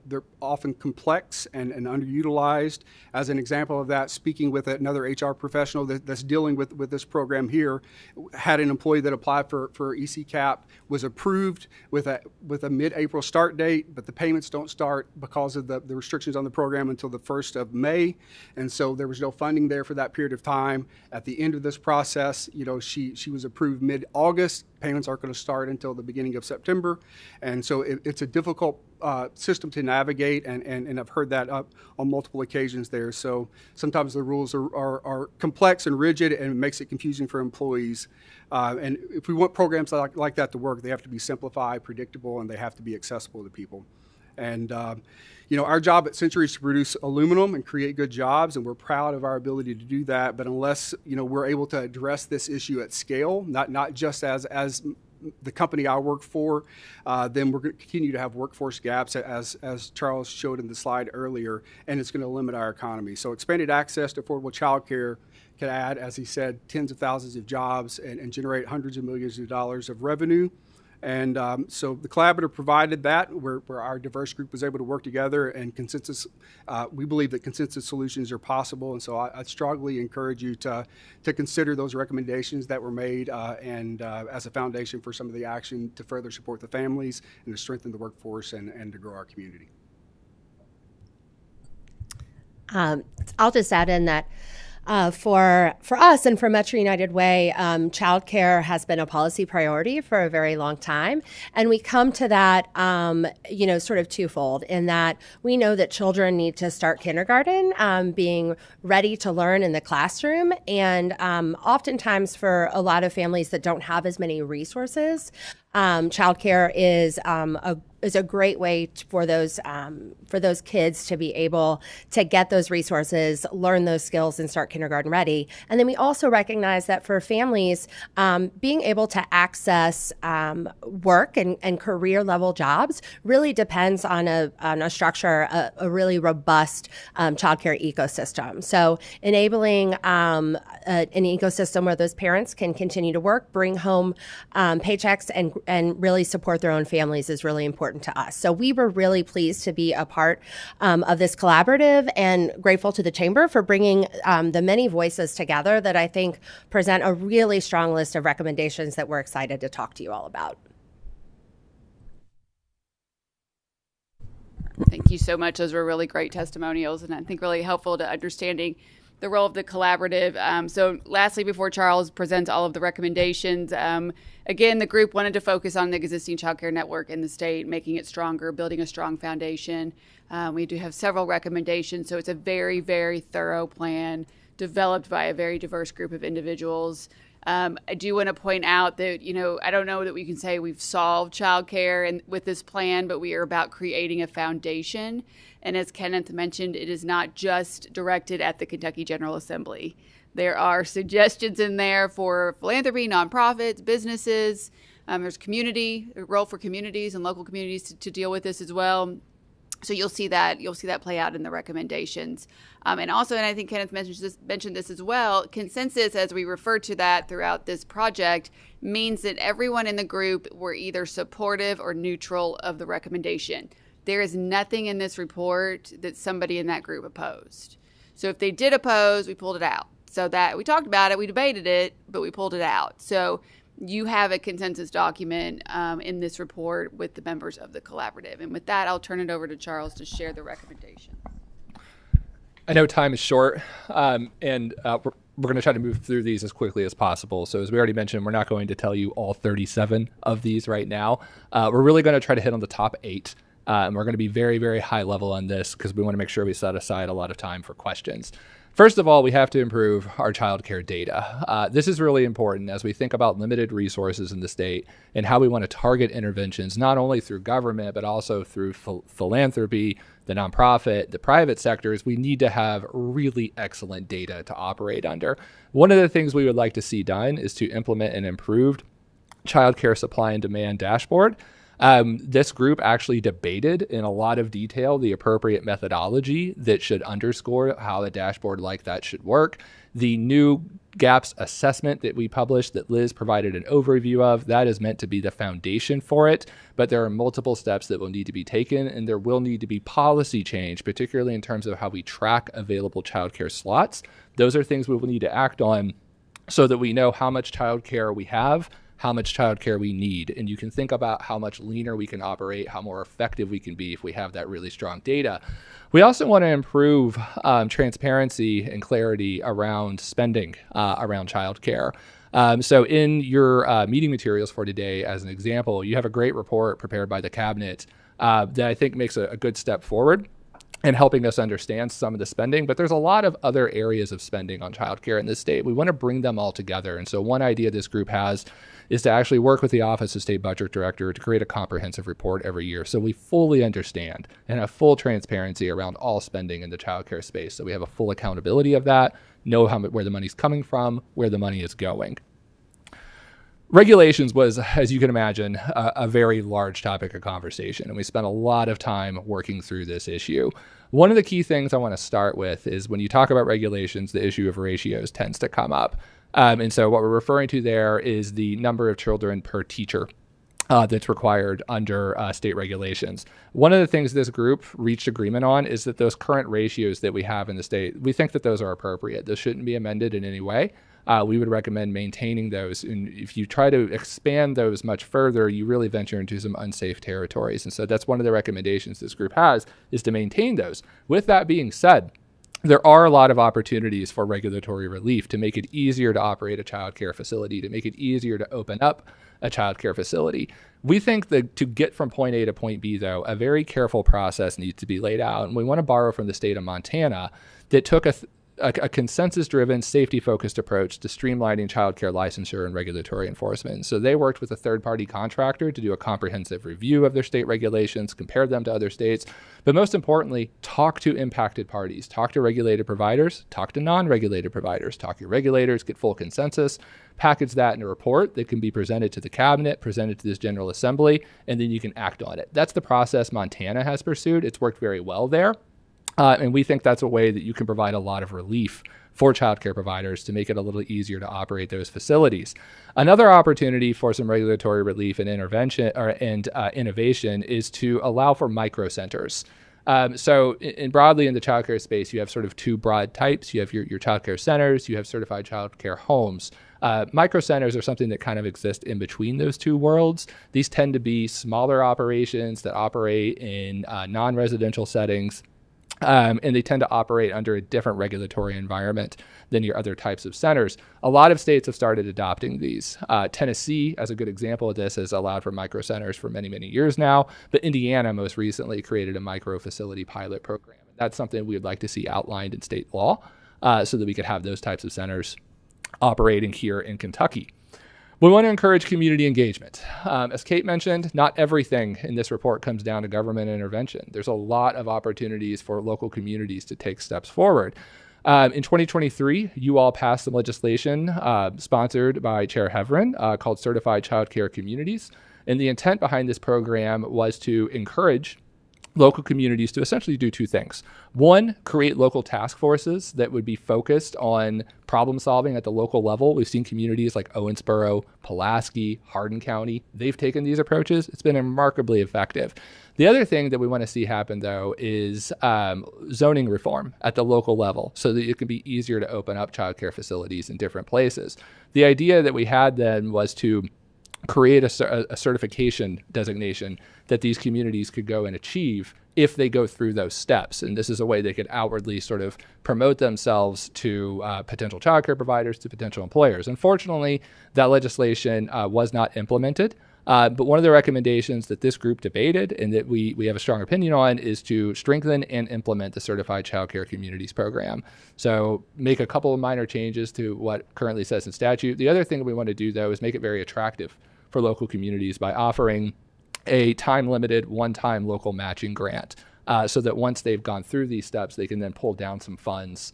they're often complex and underutilized. As an example of that, speaking with another HR professional that's dealing with this program here, had an employee that applied for ECCAP, was approved with a mid-April start date, but the payments don't start because of the restrictions on the program until the 1st of May, and so there was no funding there for that period of time. At the end of this process, she was approved mid-August. Payments aren't going to start until the beginning of September, and so it's a difficult system to navigate, and I've heard that on multiple occasions there. So sometimes the rules are complex and rigid, and it makes it confusing for employees. And if we want programs like that to work, they have to be simplified, predictable, and they have to be accessible to people. And our job at Century is to produce aluminum and create good jobs, and we're proud of our ability to do that. But unless we're able to address this issue at scale, not just as the company I work for, then we're going to continue to have workforce gaps, as Charles showed in the slide earlier, and it's going to limit our economy. So expanded access to affordable child care can add, as he said, tens of thousands of jobs and generate hundreds of millions of dollars of revenue. And so the collaborative provided that, where our diverse group was able to work together, and we believe that consensus solutions are possible. And so I strongly encourage you to consider those recommendations that were made and as a foundation for some of the action to further support the families and to strengthen the workforce and to grow our community. I'll just add in that for us and for Metro United Way, childcare has been a policy priority for a very long time. And we come to that, sort of twofold, in that we know that children need to start kindergarten being ready to learn in the classroom. And oftentimes for a lot of families that don't have as many resources, childcare is a great way for those kids to be able to get those resources, learn those skills, and start kindergarten ready. And then we also recognize that for families, being able to access work and career level jobs really depends on a structure, a really robust childcare ecosystem. So enabling an ecosystem where those parents can continue to work, bring home paychecks, and really support their own families is really important to us. So we were really pleased to be a part of this collaborative, and grateful to the Chamber for bringing the many voices together that I think present a really strong list of recommendations that we're excited to talk to you all about. Thank you so much. Those were really great testimonials, and I think really helpful to understanding the role of the collaborative. So lastly, before Charles presents all of the recommendations, again, the group wanted to focus on the existing child care network in the state, making it stronger, building a strong foundation. We do have several recommendations, so it's a very, very thorough plan developed by a very diverse group of individuals. I do want to point out that, I don't know that we can say we've solved childcare with this plan, but we are about creating a foundation. And as Kenneth mentioned, it is not just directed at the Kentucky General Assembly. There are suggestions in there for philanthropy, nonprofits, businesses. There's a role for communities and local communities to deal with this as well. So you'll see that play out in the recommendations. And I think Kenneth mentioned this as well, consensus, as we refer to that throughout this project, means that everyone in the group were either supportive or neutral of the recommendation. There is nothing in this report that somebody in that group opposed. So if they did oppose, we pulled it out. So that we talked about it, we debated it, but we pulled it out. So you have a consensus document in this report with the members of the collaborative. And with that, I'll turn it over to Charles to share the recommendations. I know time is short, and we're going to try to move through these as quickly as possible. So as we already mentioned, we're not going to tell you all 37 of these right now. We're really going to try to hit on the top 8. And we're going to be very, very high level on this because we want to make sure we set aside a lot of time for questions. First of all, we have to improve our childcare data. This is really important as we think about limited resources in the state and how we want to target interventions, not only through government, but also through philanthropy, the nonprofit, the private sectors. We need to have really excellent data to operate under. One of the things we would like to see done is to implement an improved childcare supply and demand dashboard. This group actually debated in a lot of detail the appropriate methodology that should underscore how a dashboard like that should work. The new gaps assessment that we published that Liz provided an overview of, that is meant to be the foundation for it, but there are multiple steps that will need to be taken, and there will need to be policy change, particularly in terms of how we track available childcare slots. Those are things we will need to act on so that we know how much childcare we have, how much childcare we need. And you can think about how much leaner we can operate, how more effective we can be if we have that really strong data. We also want to improve transparency and clarity around spending around childcare. So in your meeting materials for today, as an example, you have a great report prepared by the cabinet that I think makes a good step forward and helping us understand some of the spending, but there's a lot of other areas of spending on childcare in this state. We want to bring them all together. And so one idea this group has is to actually work with the Office of State Budget Director to create a comprehensive report every year so we fully understand and have full transparency around all spending in the childcare space. So we have a full accountability of that, know where the money's coming from, where the money is going. Regulations was, as you can imagine, a very large topic of conversation, and we spent a lot of time working through this issue. One of the key things I want to start with is when you talk about regulations, the issue of ratios tends to come up. And so what we're referring to there is the number of children per teacher that's required under state regulations. One of the things this group reached agreement on is that those current ratios that we have in the state, we think that those are appropriate. Those shouldn't be amended in any way. We would recommend maintaining those. And if you try to expand those much further, you really venture into some unsafe territories. And so that's one of the recommendations this group has, is to maintain those. With that being said, there are a lot of opportunities for regulatory relief to make it easier to operate a child care facility, to make it easier to open up a child care facility. We think that to get from point A to point B, though, a very careful process needs to be laid out. And we want to borrow from the state of Montana that took a consensus-driven, safety-focused approach to streamlining childcare licensure and regulatory enforcement. So they worked with a third-party contractor to do a comprehensive review of their state regulations, compare them to other states, but most importantly, talk to impacted parties, talk to regulated providers, talk to non-regulated providers, talk to your regulators, get full consensus, package that in a report that can be presented to the cabinet, presented to this General Assembly, and then you can act on it. That's the process Montana has pursued. It's worked very well there. And we think that's a way that you can provide a lot of relief for childcare providers to make it a little easier to operate those facilities. Another opportunity for some regulatory relief and intervention and innovation is to allow for micro centers. So broadly in the childcare space, you have sort of two broad types. You have your childcare centers, you have certified childcare homes. Micro centers are something that kind of exist in between those two worlds. These tend to be smaller operations that operate in non-residential settings. And they tend to operate under a different regulatory environment than your other types of centers. A lot of states have started adopting these. Tennessee, as a good example of this, has allowed for micro centers for many, many years now. But Indiana most recently created a micro facility pilot program. That's something we would like to see outlined in state law so that we could have those types of centers operating here in Kentucky. We want to encourage community engagement. As Kate mentioned, not everything in this report comes down to government intervention. There's a lot of opportunities for local communities to take steps forward. In 2023, you all passed some legislation sponsored by Chair Heverin called Certified Child Care Communities. And the intent behind this program was to encourage local communities to essentially do two things. One, create local task forces that would be focused on problem solving at the local level. We've seen communities like Owensboro, Pulaski, Hardin County. They've taken these approaches. It's been remarkably effective. The other thing that we want to see happen, though, is zoning reform at the local level so that it can be easier to open up childcare facilities in different places. The idea that we had then was to create a certification designation that these communities could go and achieve if they go through those steps. And this is a way they could outwardly sort of promote themselves to potential childcare providers, to potential employers. Unfortunately, that legislation was not implemented. But one of the recommendations that this group debated and that we have a strong opinion on is to strengthen and implement the Certified Child Care Communities program. So make a couple of minor changes to what currently says in statute. The other thing we want to do, though, is make it very attractive for local communities by offering a time-limited, one-time local matching grant so that once they've gone through these steps, they can then pull down some funds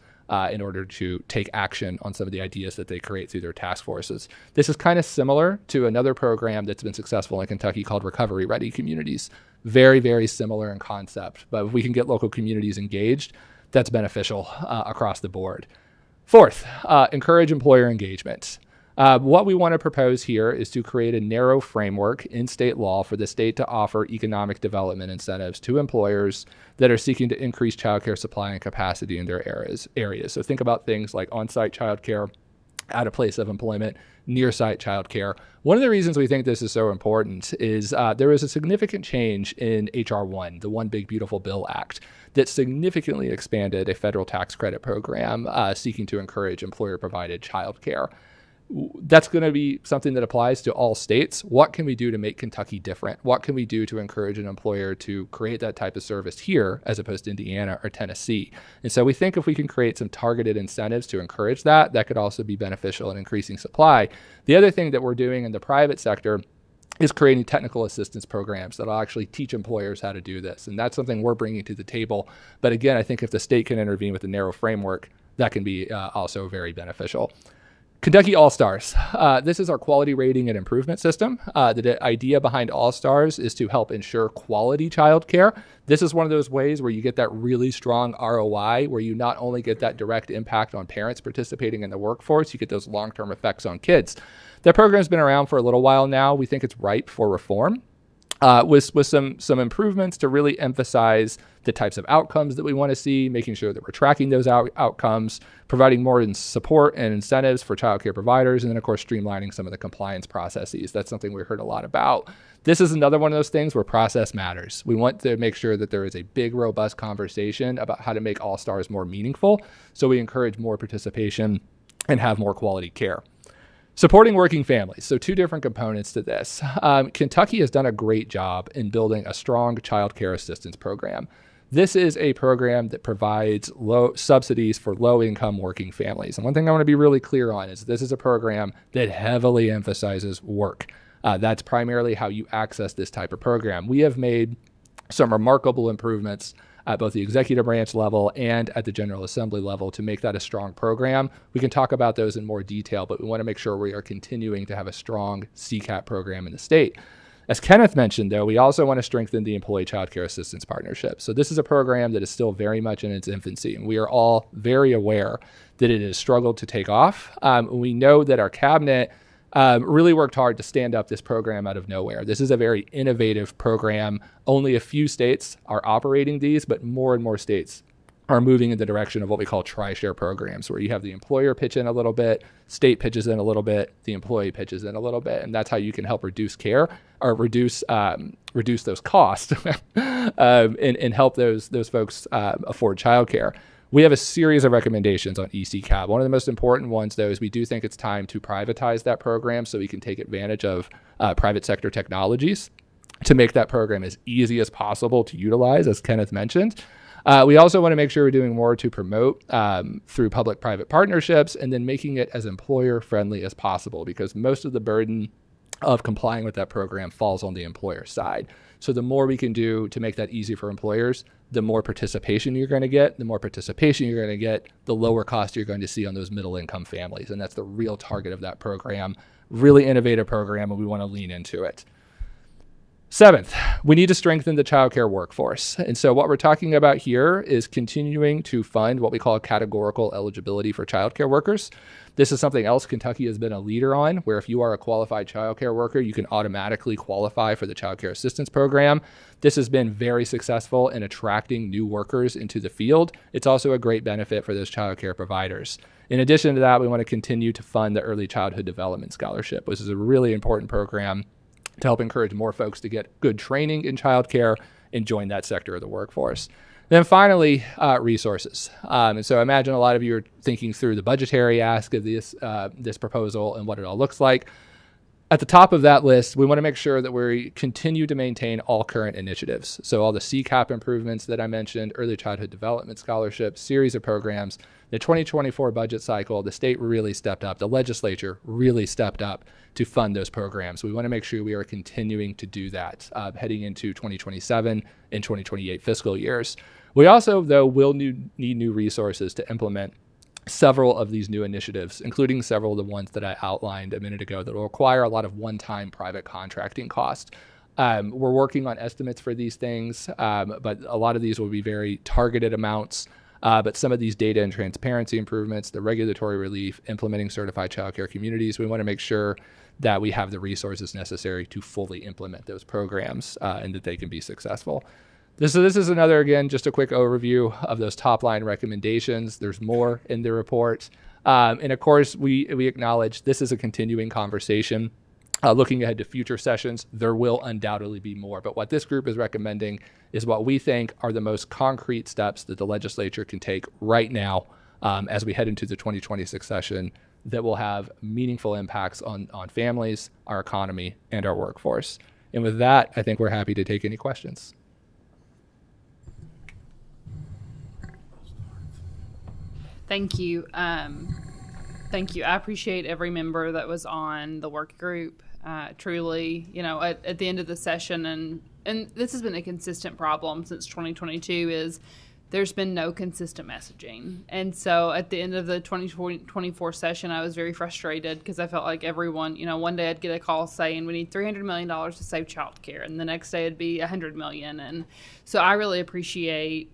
in order to take action on some of the ideas that they create through their task forces. This is kind of similar to another program that's been successful in Kentucky called Recovery Ready Communities. Very, very similar in concept, but if we can get local communities engaged, that's beneficial across the board. Fourth, encourage employer engagement. What we want to propose here is to create a narrow framework in state law for the state to offer economic development incentives to employers that are seeking to increase childcare supply and capacity in their areas. So think about things like on-site childcare, at a place of employment, near-site childcare. One of the reasons we think this is so important is there is a significant change in H.R. 1, the One Big Beautiful Bill Act, that significantly expanded a federal tax credit program seeking to encourage employer-provided childcare. That's going to be something that applies to all states. What can we do to make Kentucky different? What can we do to encourage an employer to create that type of service here as opposed to Indiana or Tennessee? And so we think if we can create some targeted incentives to encourage that, that could also be beneficial in increasing supply. The other thing that we're doing in the private sector is creating technical assistance programs that will actually teach employers how to do this. And that's something we're bringing to the table. But again, I think if the state can intervene with a narrow framework, that can be also very beneficial. Kentucky All-Stars. This is our quality rating and improvement system. The idea behind All-Stars is to help ensure quality childcare. This is one of those ways where you get that really strong ROI, where you not only get that direct impact on parents participating in the workforce, you get those long-term effects on kids. That program's been around for a little while now. We think it's ripe for reform. With some improvements to really emphasize the types of outcomes that we want to see, making sure that we're tracking those outcomes, providing more support and incentives for childcare providers, and then, of course, streamlining some of the compliance processes. That's something we heard a lot about. This is another one of those things where process matters. We want to make sure that there is a big, robust conversation about how to make All-Stars more meaningful, so we encourage more participation and have more quality care. Supporting working families. So two different components to this. Kentucky has done a great job in building a strong child care assistance program. This is a program that provides low subsidies for low-income working families. And one thing I want to be really clear on is this is a program that heavily emphasizes work. That's primarily how you access this type of program. We have made some remarkable improvements at both the executive branch level and at the General Assembly level to make that a strong program. We can talk about those in more detail, but we want to make sure we are continuing to have a strong CCAP program in the state. As Kenneth mentioned, though, we also want to strengthen the Employee Child Care Assistance Partnership. So this is a program that is still very much in its infancy, and we are all very aware that it has struggled to take off. We know that our cabinet really worked hard to stand up this program out of nowhere. This is a very innovative program. Only a few states are operating these, but more and more states are moving in the direction of what we call tri-share programs, where you have the employer pitch in a little bit, state pitches in a little bit, the employee pitches in a little bit, and that's how you can help reduce care or reduce those costs and help those folks afford childcare. We have a series of recommendations on ECCAB. One of the most important ones, though, is we do think it's time to privatize that program so we can take advantage of private sector technologies to make that program as easy as possible to utilize, as Kenneth mentioned. We also want to make sure we're doing more to promote through public-private partnerships and then making it as employer-friendly as possible, because most of the burden of complying with that program falls on the employer side. So the more we can do to make that easy for employers, the more participation you're going to get. The more participation you're going to get, the lower cost you're going to see on those middle-income families. And that's the real target of that program. Really innovative program, and we want to lean into it. Seventh, we need to strengthen the childcare workforce. And so what we're talking about here is continuing to fund what we call categorical eligibility for childcare workers. This is something else Kentucky has been a leader on, where if you are a qualified childcare worker, you can automatically qualify for the childcare assistance program. This has been very successful in attracting new workers into the field. It's also a great benefit for those childcare providers. In addition to that, we want to continue to fund the Early Childhood Development Scholarship, which is a really important program to help encourage more folks to get good training in childcare and join that sector of the workforce. Then finally, resources. And so I imagine a lot of you are thinking through the budgetary ask of this proposal and what it all looks like. At the top of that list, we want to make sure that we continue to maintain all current initiatives. So all the CCAP improvements that I mentioned, Early Childhood Development Scholarship, series of programs. The 2024 budget cycle, the state really stepped up. The legislature really stepped up to fund those programs. We want to make sure we are continuing to do that heading into 2027 and 2028 fiscal years. We also, though, will need new resources to implement several of these new initiatives, including several of the ones that I outlined a minute ago that will require a lot of one-time private contracting costs. We're working on estimates for these things, but a lot of these will be very targeted amounts. But some of these data and transparency improvements, the regulatory relief, implementing certified childcare communities, we want to make sure that we have the resources necessary to fully implement those programs and that they can be successful. This is another, again, just a quick overview of those top line recommendations. There's more in the report. And of course, we acknowledge this is a continuing conversation. Looking ahead to future sessions, there will undoubtedly be more. But what this group is recommending is what we think are the most concrete steps that the legislature can take right now as we head into the 2026 session that will have meaningful impacts on families, our economy, and our workforce. And with that, I think we're happy to take any questions. Thank you. Thank you. I appreciate every member that was on the work group. Truly, at the end of the session, and this has been a consistent problem since 2022, is there's been no consistent messaging. And so at the end of the 2024 session, I was very frustrated because I felt like everyone, one day I'd get a call saying we need $300 million to save childcare, and the next day it'd be $100 million. And so I really appreciate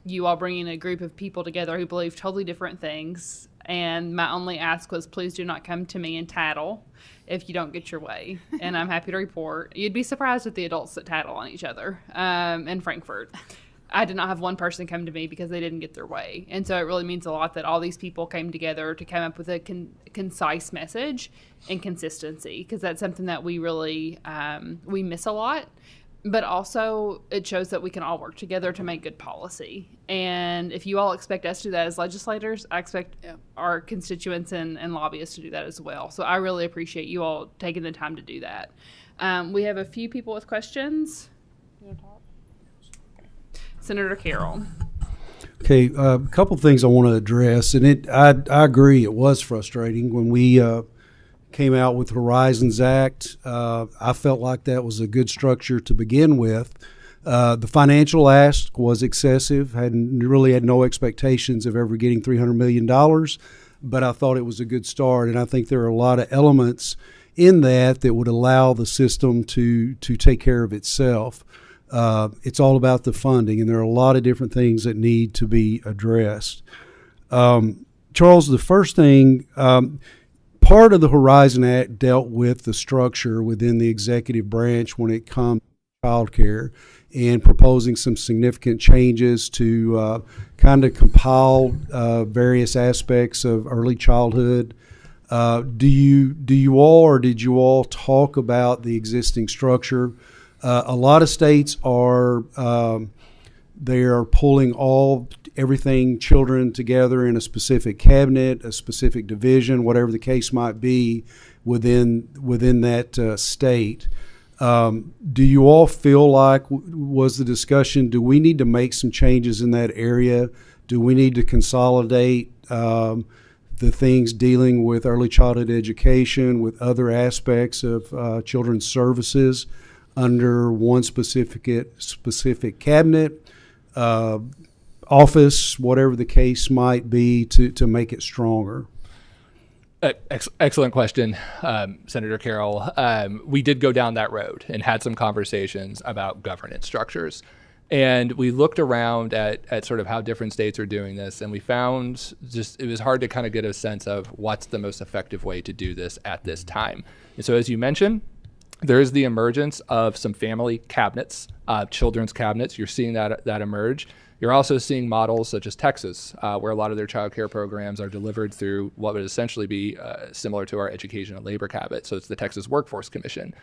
you all bringing a group of people together who believe totally different things. And my only ask was, please do not come to me and tattle if you don't get your way. And I'm happy to report. You'd be surprised at the adults that tattle on each other in Frankfurt. I did not have one person come to me because they didn't get their way. And so it really means a lot that all these people came together to come up with a concise message and consistency, because that's something that we really we miss a lot. But also, it shows that we can all work together to make good policy. And if you all expect us to do that as legislators, I expect our constituents and lobbyists to do that as well. So I really appreciate you all taking the time to do that. We have a few people with questions. You want to talk? Senator Carroll. Okay, a couple things I want to address. And I agree, it was frustrating when we came out with Horizons Act. I felt like that was a good structure to begin with. The financial ask was excessive. Really had no expectations of ever getting $300 million, but I thought it was a good start. And I think there are a lot of elements in that would allow the system to take care of itself. It's all about the funding, and there are a lot of different things that need to be addressed. Charles, the first thing, part of the Horizon Act dealt with the structure within the executive branch when it comes to child care and proposing some significant changes to kind of compile various aspects of early childhood. Do you all, or did you all talk about the existing structure? A lot of states are they are pulling everything children together in a specific cabinet, a specific division, whatever the case might be within that state. Do you all feel like, was the discussion, do we need to make some changes in that area? Do we need to consolidate the things dealing with early childhood education with other aspects of children's services under one specific cabinet, office, whatever the case might be, to make it stronger? Excellent question, Senator Carroll. We did go down that road and had some conversations about governance structures. And we looked around at sort of how different states are doing this, and we found it was hard to kind of get a sense of what's the most effective way to do this at this time. And so, as you mentioned, there is the emergence of some family cabinets, children's cabinets. You're seeing that emerge. You're also seeing models such as Texas, where a lot of their child care programs are delivered through what would essentially be similar to our education and labor cabinet. So it's the Texas Workforce Commission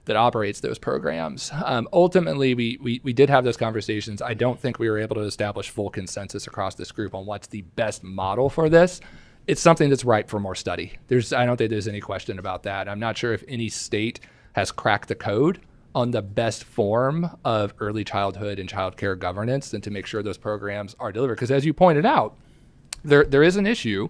that operates those programs. Ultimately, we did have those conversations. I don't think we were able to establish full consensus across this group on what's the best model for this. It's something that's ripe for more study. I don't think there's any question about that. I'm not sure if any state has cracked the code on the best form of early childhood and child care governance and to make sure those programs are delivered. Because as you pointed out, there is an issue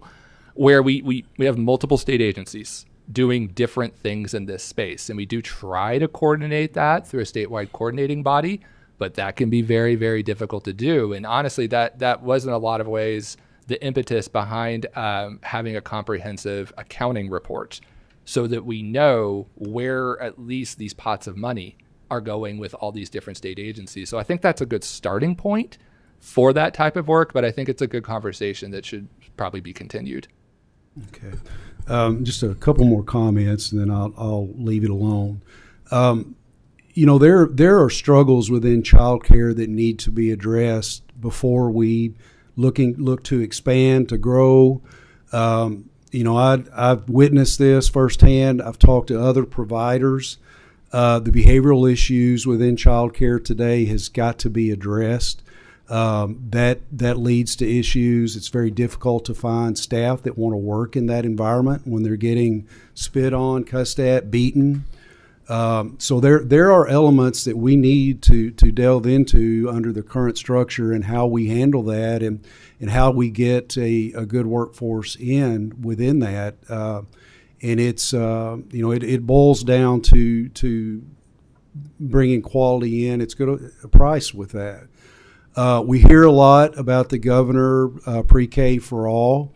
where we have multiple state agencies doing different things in this space. And we do try to coordinate that through a statewide coordinating body, but that can be very, very difficult to do. And honestly, that was in a lot of ways the impetus behind having a comprehensive accounting report, so that we know where at least these pots of money are going with all these different state agencies. So I think that's a good starting point for that type of work, but I think it's a good conversation that should probably be continued. Okay. Just a couple more comments, and then I'll leave it alone. There are struggles within child care that need to be addressed before we look to expand, to grow. I've witnessed this firsthand. I've talked to other providers. The behavioral issues within child care today has got to be addressed. That leads to issues. It's very difficult to find staff that want to work in that environment when they're getting spit on, cussed at, beaten. So there are elements that we need to delve into under the current structure, and how we handle that, and how we get a good workforce within that. And it's it boils down to bringing quality in. It's good a price with that. We hear a lot about the governor pre-K for all.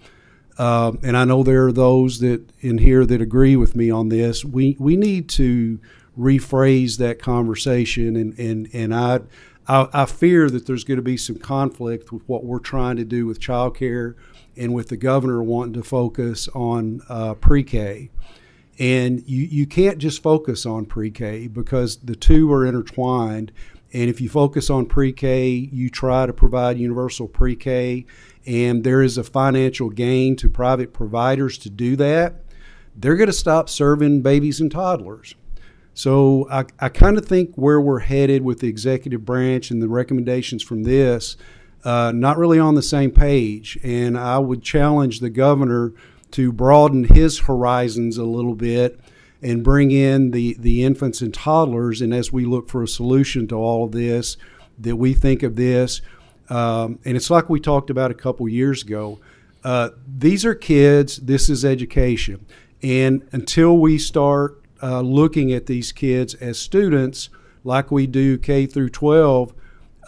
And I know there are those that in here that agree with me on this. We need to rephrase that conversation, and I fear that there's going to be some conflict with what we're trying to do with child care and with the governor wanting to focus on pre-K. And you can't just focus on pre-K, because the two are intertwined. And if you focus on pre-K, you try to provide universal pre-K, and there is a financial gain to private providers to do that, they're going to stop serving babies and toddlers. So I kind of think where we're headed with the executive branch and the recommendations from this, not really on the same page. And I would challenge the governor to broaden his horizons a little bit and bring in the infants and toddlers. And as we look for a solution to all of this, that we think of this, and it's like we talked about a couple years ago, these are kids, this is education. And until we start looking at these kids as students like we do K through 12,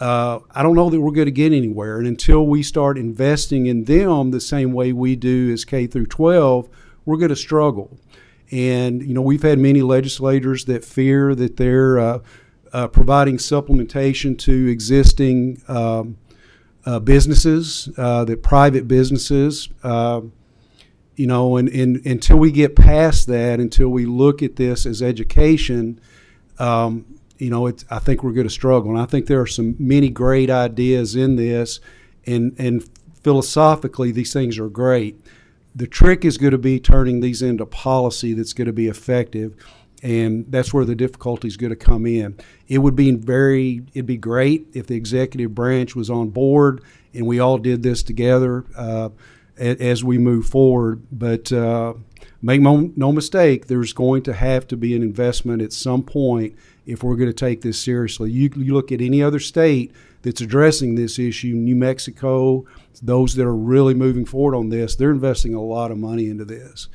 I don't know that we're going to get anywhere. And until we start investing in them the same way we do as K through 12, we're going to struggle. And, we've had many legislators that fear that they're providing supplementation to existing businesses, that private businesses, you know, and until we get past that, until we look at this as education, you know, I think we're going to struggle. And I think there are many great ideas in this, and philosophically, these things are great. The trick is going to be turning these into policy that's going to be effective, and that's where the difficulty is going to come in. It'd be great if the executive branch was on board and we all did this together as we move forward. But make no mistake, there's going to have to be an investment at some point if we're going to take this seriously. You look at any other state that's addressing this issue, New Mexico, those that are really moving forward on this, they're investing a lot of money into this.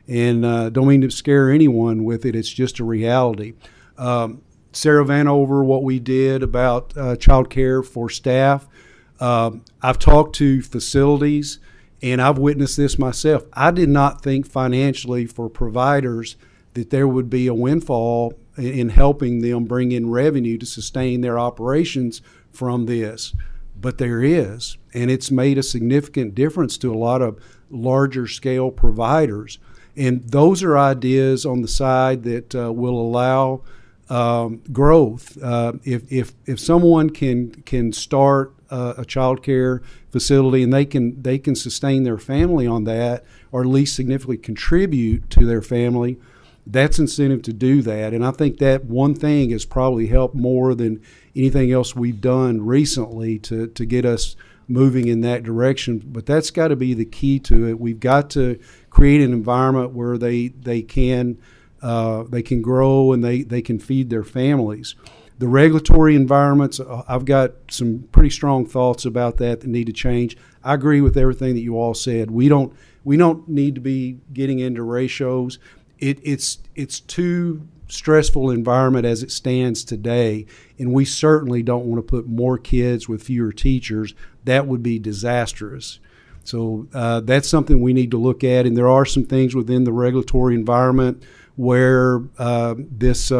And don't mean to scare anyone with it, it's just a reality. Sarah Vanover, what we did about child care for staff, I've talked to facilities, and I've witnessed this myself. I did not think financially for providers that there would be a windfall in helping them bring in revenue to sustain their operations from this. But there is, and it's made a significant difference to a lot of larger scale providers. And those are ideas on the side that will allow growth. If someone can start a child care facility and they can sustain their family on that, or at least significantly contribute to their family, that's incentive to do that. And I think that one thing has probably helped more than anything else we've done recently to get us moving in that direction. But that's got to be the key to it. We've got to create an environment where they can grow and they can feed their families. The regulatory environments, I've got some pretty strong thoughts about that need to change. I agree with everything that you all said. We don't need to be getting into ratios. It's too stressful environment as it stands today, and we certainly don't want to put more kids with fewer teachers. That would be disastrous. So that's something we need to look at, and there are some things within the regulatory environment where this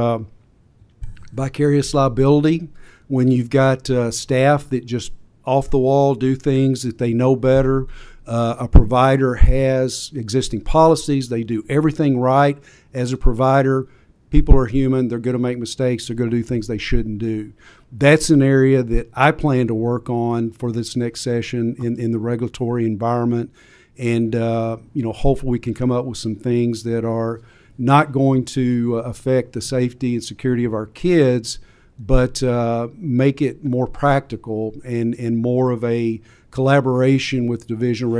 vicarious liability, when you've got staff that just off the wall do things that they know better. A provider has existing policies. They do everything right as a provider. People are human. They're going to make mistakes. They're going to do things they shouldn't do. That's an area that I plan to work on for this next session in the regulatory environment. And, hopefully we can come up with some things that are not going to affect the safety and security of our kids, but make it more practical and more of a collaboration with Division of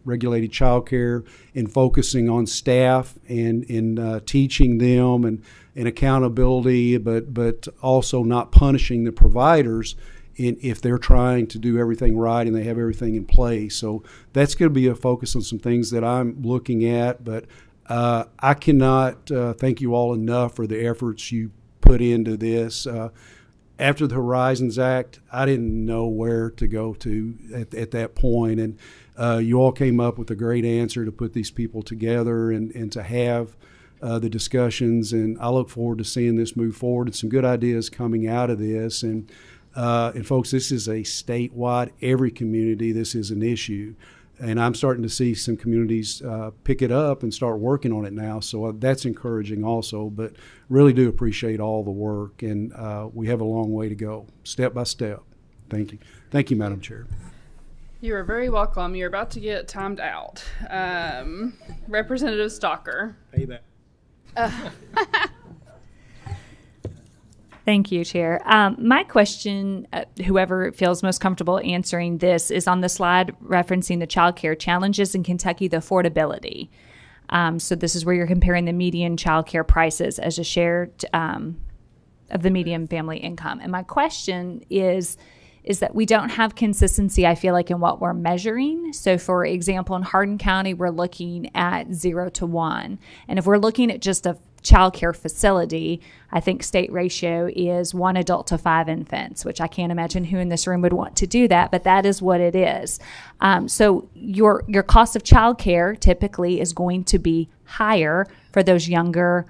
Regulated Child Care and focusing on staff and teaching them and accountability, but also not punishing the providers if they're trying to do everything right and they have everything in place. So that's going to be a focus on some things that I'm looking at, but I cannot thank you all enough for the efforts you put into this. After the Horizons Act, I didn't know where to go to at that point, and you all came up with a great answer to put these people together and to have the discussions, and I look forward to seeing this move forward and some good ideas coming out of this. And folks, this is a statewide, every community, this is an issue. And I'm starting to see some communities pick it up and start working on it now. So that's encouraging also, but really do appreciate all the work. And we have a long way to go, step by step. Thank you. Thank you, Madam Chair. You are very welcome. You're about to get timed out. Representative Stalker. Payback. Thank you, Chair. My question, whoever feels most comfortable answering this, is on the slide referencing the child care challenges in Kentucky, the affordability. So this is where you're comparing the median child care prices as a share of the median family income. And my question is that we don't have consistency, I feel like, in what we're measuring. So, for example, in Hardin County, we're looking at 0 to 1. And if we're looking at just a child care facility, I think state ratio is 1 adult to 5 infants, which I can't imagine who in this room would want to do that, but that is what it is. So your cost of child care typically is going to be higher for those younger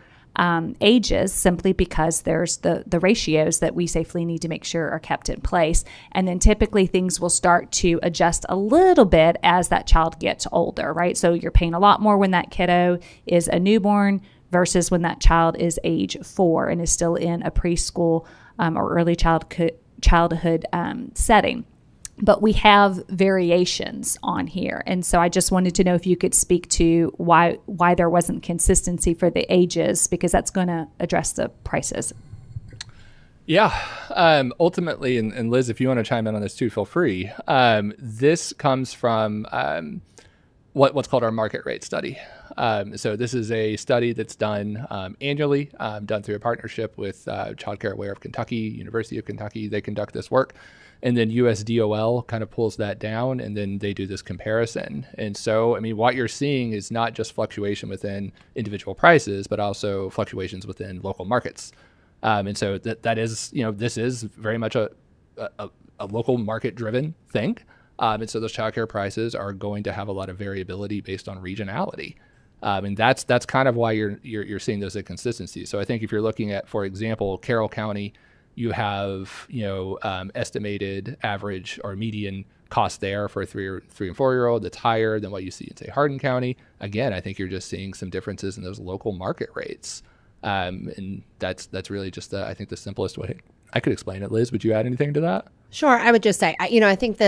ages, simply because there's the ratios that we safely need to make sure are kept in place. And then typically things will start to adjust a little bit as that child gets older, right? So you're paying a lot more when that kiddo is a newborn versus when that child is age 4 and is still in a preschool or early childhood setting. But we have variations on here. And so I just wanted to know if you could speak to why there wasn't consistency for the ages, because that's going to address the prices. Yeah. Ultimately, and Liz, if you want to chime in on this too, feel free. This comes from what's called our market rate study. So this is a study that's done annually, done through a partnership with Child Care Aware of Kentucky, University of Kentucky. They conduct this work. And then USDOL kind of pulls that down, and then they do this comparison. And so, I mean, what you're seeing is not just fluctuation within individual prices, but also fluctuations within local markets. And so that is, this is very much a local market-driven thing. And so those childcare prices are going to have a lot of variability based on regionality. And that's kind of why you're seeing those inconsistencies. So I think if you're looking at, for example, Carroll County, you have, estimated average or median cost there for a 3 and 4-year-old that's higher than what you see in, say, Hardin County. Again, I think you're just seeing some differences in those local market rates. And that's really just, I think, the simplest way I could explain it. Liz, would you add anything to that? Sure. I would just say, I think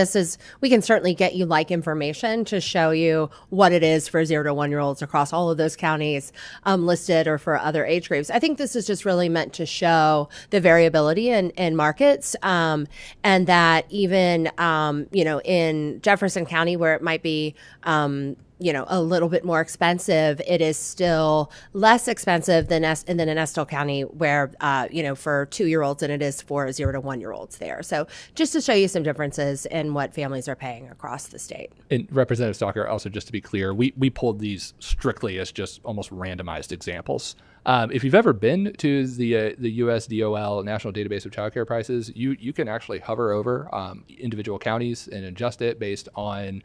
we can certainly get you information to show you what it is for 0 to 1-year-olds across all of those counties listed, or for other age groups. I think this is just really meant to show the variability in markets, and that even, in Jefferson County, where it might be, a little bit more expensive, it is still less expensive than in Estill County, where, for 2-year-olds than it is for 0 to 1-year-olds there. So just to show you some differences in what families are paying across the state. And Representative Stalker, also just to be clear, we pulled these strictly as just almost randomized examples. If you've ever been to the USDOL National Database of Childcare Prices, you can actually hover over individual counties and adjust it based on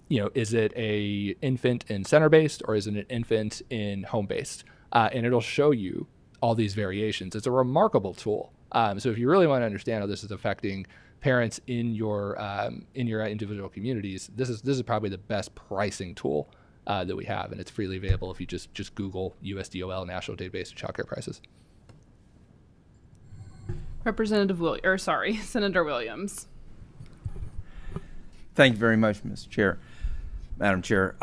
is it a infant in center-based, or is it an infant in home-based? And it'll show you all these variations. It's a remarkable tool. So if you really want to understand how this is affecting parents in your individual communities, this is probably the best pricing tool that we have, and it's freely available if you just Google USDOL National Database of Childcare Prices. Senator Williams. Thank you very much, Madam Chair.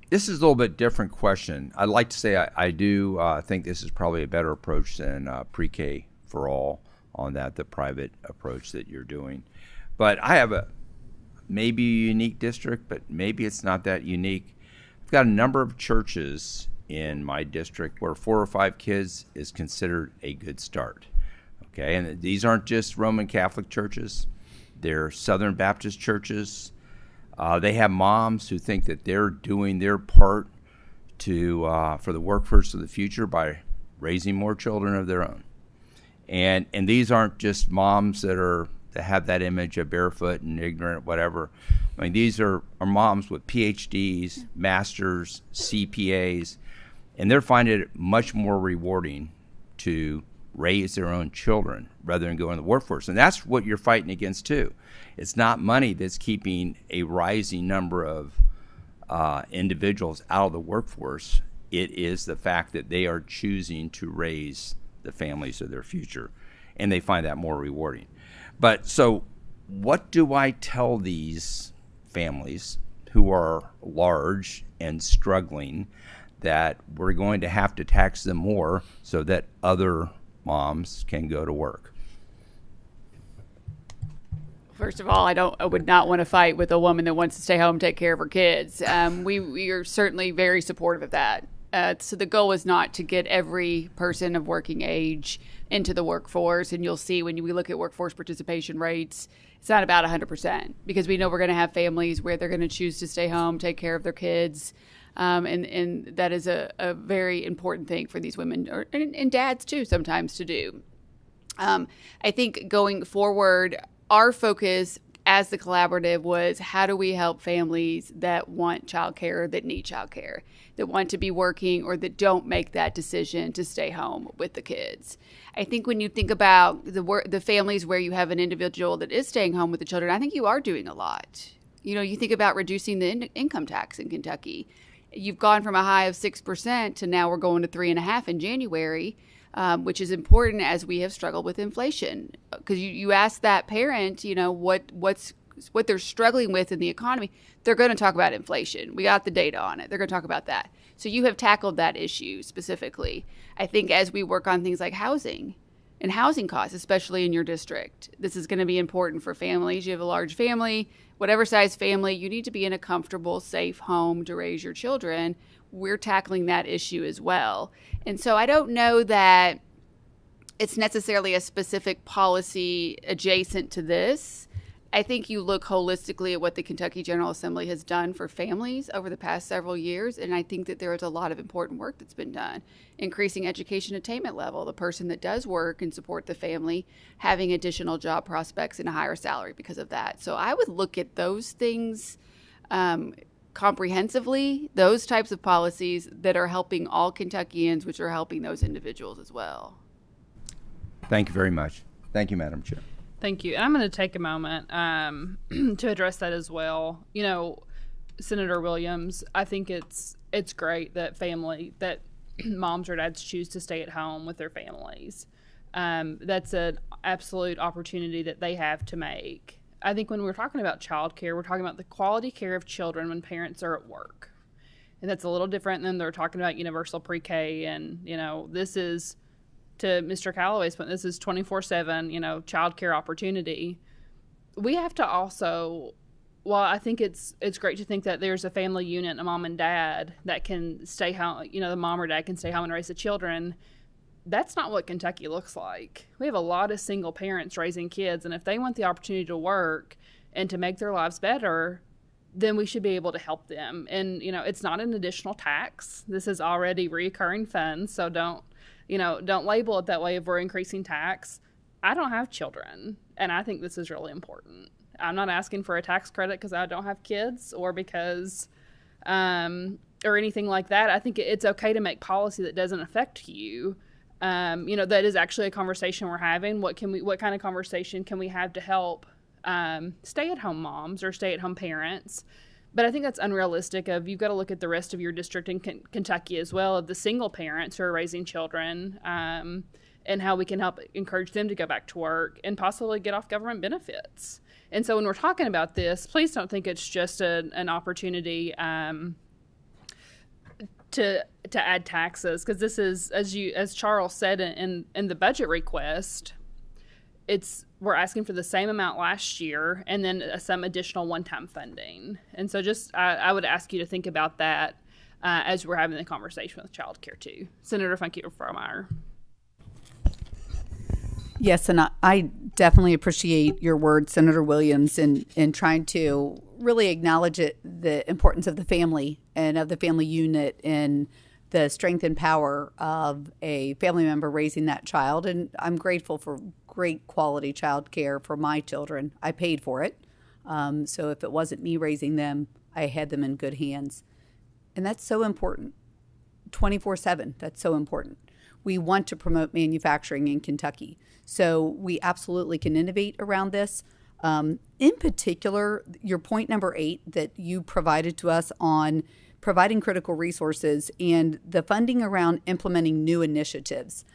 This is a little bit different question. I'd like to say I do think this is probably a better approach than pre-K for all on the private approach that you're doing. But I have maybe a unique district, but maybe it's not that unique. I've got a number of churches in my district where 4 or 5 kids is considered a good start. Okay, and these aren't just Roman Catholic churches. They're Southern Baptist churches. They have moms who think that they're doing their part for the workforce of the future by raising more children of their own. And these aren't just moms that have that image of barefoot and ignorant, whatever. I mean, these are moms with PhDs, masters, CPAs, and they're finding it much more rewarding to raise their own children rather than go in the workforce. And that's what you're fighting against too. It's not money that's keeping a rising number of individuals out of the workforce. It is the fact that they are choosing to raise the families of their future, and they find that more rewarding. But so what do I tell these families who are large and struggling that we're going to have to tax them more so that other moms can go to work? First of all, I would not want to fight with a woman that wants to stay home and take care of her kids. We are certainly very supportive of that. So the goal is not to get every person of working age into the workforce. And you'll see when we look at workforce participation rates, it's not about 100%, because we know we're going to have families where they're going to choose to stay home, take care of their kids. And that is a very important thing for these women, and dads too, sometimes to do. I think going forward, our focus as the collaborative was, how do we help families that want childcare, that need childcare, that want to be working, or that don't make that decision to stay home with the kids? I think when you think about the families where you have an individual that is staying home with the children, I think you are doing a lot. You know, you think about reducing the income tax in Kentucky. You've gone from a high of 6% to now we're going to 3.5% in January. Which is important as we have struggled with inflation. Because you ask that parent, you know, what they're struggling with in the economy, they're going to talk about inflation. We got the data on it. They're going to talk about that. So you have tackled that issue specifically. I think as we work on things like housing and housing costs, especially in your district, this is going to be important for families. You have a large family, whatever size family, you need to be in a comfortable, safe home to raise your children. We're tackling that issue as well. And so I don't know that it's necessarily a specific policy adjacent to this. I think you look holistically at what the Kentucky General Assembly has done for families over the past several years, and I think that there is a lot of important work that's been done. Increasing education attainment level, the person that does work and support the family, having additional job prospects and a higher salary because of that. So I would look at those things comprehensively, those types of policies that are helping all Kentuckians, which are helping those individuals as well. Thank you very much. Thank you, Madam Chair. Thank you. And I'm going to take a moment to address that as well. You know, Senator Williams, I think it's great that moms or dads choose to stay at home with their families. That's an absolute opportunity that they have to make. I think when we're talking about childcare, we're talking about the quality care of children when parents are at work. And that's a little different than they're talking about universal pre-K. And, you know, this is, to Mr. Calloway's point, this is 24/7, you know, childcare opportunity. We have to also, while I think it's great to think that there's a family unit, a mom and dad that can stay home, you know, the mom or dad can stay home and raise the children. That's not what Kentucky looks like. We have a lot of single parents raising kids, and if they want the opportunity to work and to make their lives better, then we should be able to help them. And, you know, it's not an additional tax. This is already recurring funds, so don't label it that way if we're increasing tax. I don't have children, and I think this is really important. I'm not asking for a tax credit because I don't have kids or because or anything like that. I think it's okay to make policy that doesn't affect you. You know, that is actually a conversation we're having. What kind of conversation can we have to help stay-at-home moms or stay-at-home parents? But I think that's unrealistic. You've got to look at the rest of your district in Kentucky as well, of the single parents who are raising children, and how we can help encourage them to go back to work and possibly get off government benefits. And so when we're talking about this, please don't think it's just an opportunity to add taxes, because this is, as Charles said in the budget request, we're asking for the same amount last year and then some additional one-time funding. And so I would ask you to think about that as we're having the conversation with child care too. Senator Funke-Fromeyer. Yes, and I definitely appreciate your words, Senator Williams, in trying to really acknowledge the importance of the family and of the family unit and the strength and power of a family member raising that child. And I'm grateful for great quality child care for my children. I paid for it. So if it wasn't me raising them, I had them in good hands. And that's so important. 24/7, that's so important. We want to promote manufacturing in Kentucky. So we absolutely can innovate around this. In particular, your point number 8 that you provided to us on providing critical resources and the funding around implementing new initiatives.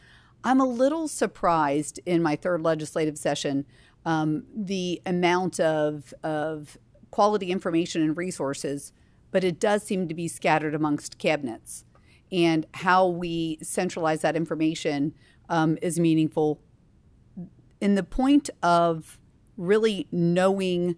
I'm a little surprised in my third legislative session, the amount of quality information and resources, but it does seem to be scattered amongst cabinets. And how we centralize that information is meaningful. In the point of really knowing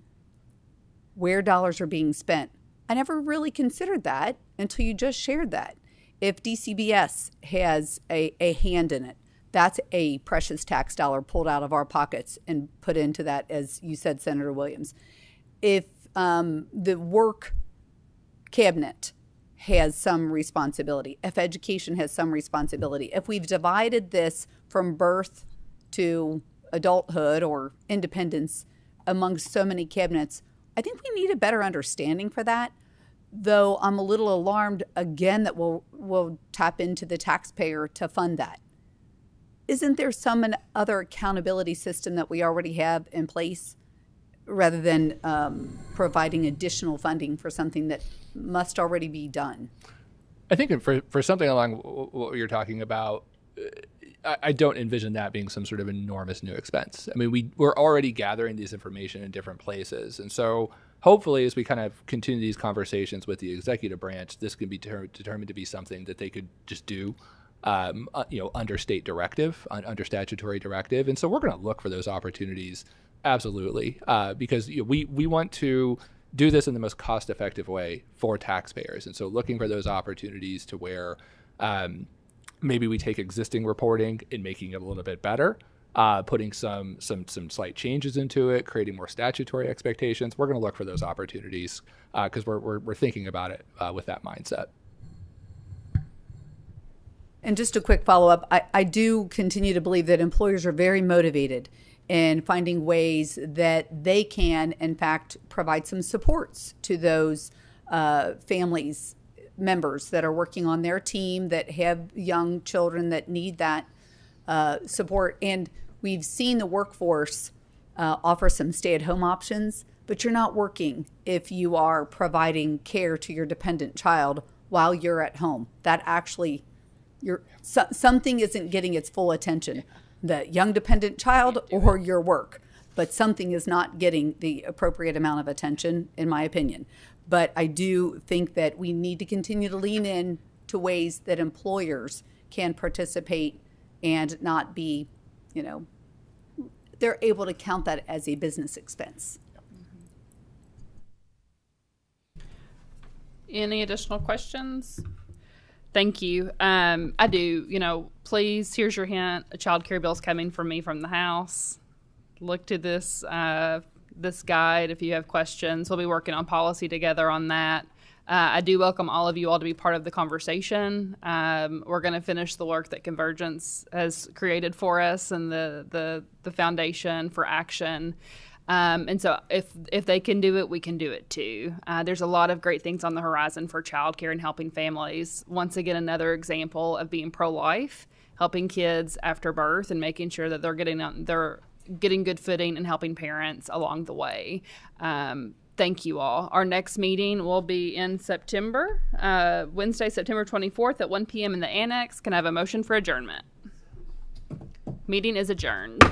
where dollars are being spent, I never really considered that until you just shared that. If DCBS has a hand in it, that's a precious tax dollar pulled out of our pockets and put into that, as you said, Senator Williams. If the work cabinet has some responsibility, if education has some responsibility, if we've divided this from birth to adulthood or independence amongst so many cabinets. I think we need a better understanding for that, though I'm a little alarmed again that we'll tap into the taxpayer to fund that. Isn't there some other accountability system that we already have in place rather than providing additional funding for something that must already be done? I think for something along what you're talking about, I don't envision that being some sort of enormous new expense. I mean, we're already gathering these information in different places. And so hopefully as we kind of continue these conversations with the executive branch, this can be determined to be something that they could just do, under state directive, under statutory directive. And so we're going to look for those opportunities. Absolutely. Because we want to do this in the most cost-effective way for taxpayers. And so looking for those opportunities to where maybe we take existing reporting and making it a little bit better, putting some slight changes into it, creating more statutory expectations. We're going to look for those opportunities because we're thinking about it with that mindset. And just a quick follow-up, I do continue to believe that employers are very motivated in finding ways that they can, in fact, provide some supports to those families, members that are working on their team that have young children that need that support. And we've seen the workforce offer some stay-at-home options, but you're not working if you are providing care to your dependent child while you're at home. That actually, something isn't getting its full attention. The young dependent child or your work, but something is not getting the appropriate amount of attention, in my opinion. But I do think that we need to continue to lean in to ways that employers can participate and not be, they're able to count that as a business expense. Any additional questions? Thank you. I do, please, here's your hint. A child care bill is coming from me from the House. Look to this guide if you have questions. We'll be working on policy together on that. I do welcome all of you all to be part of the conversation. We're going to finish the work that Convergence has created for us and the foundation for action. And so if they can do it, we can do it too. There's a lot of great things on the horizon for childcare and helping families. Once again, another example of being pro-life, helping kids after birth and making sure that they're getting good footing and helping parents along the way. Thank you all. Our next meeting will be in September, Wednesday, September 24th at 1 p.m. in the Annex. Can I have a motion for adjournment? Meeting is adjourned.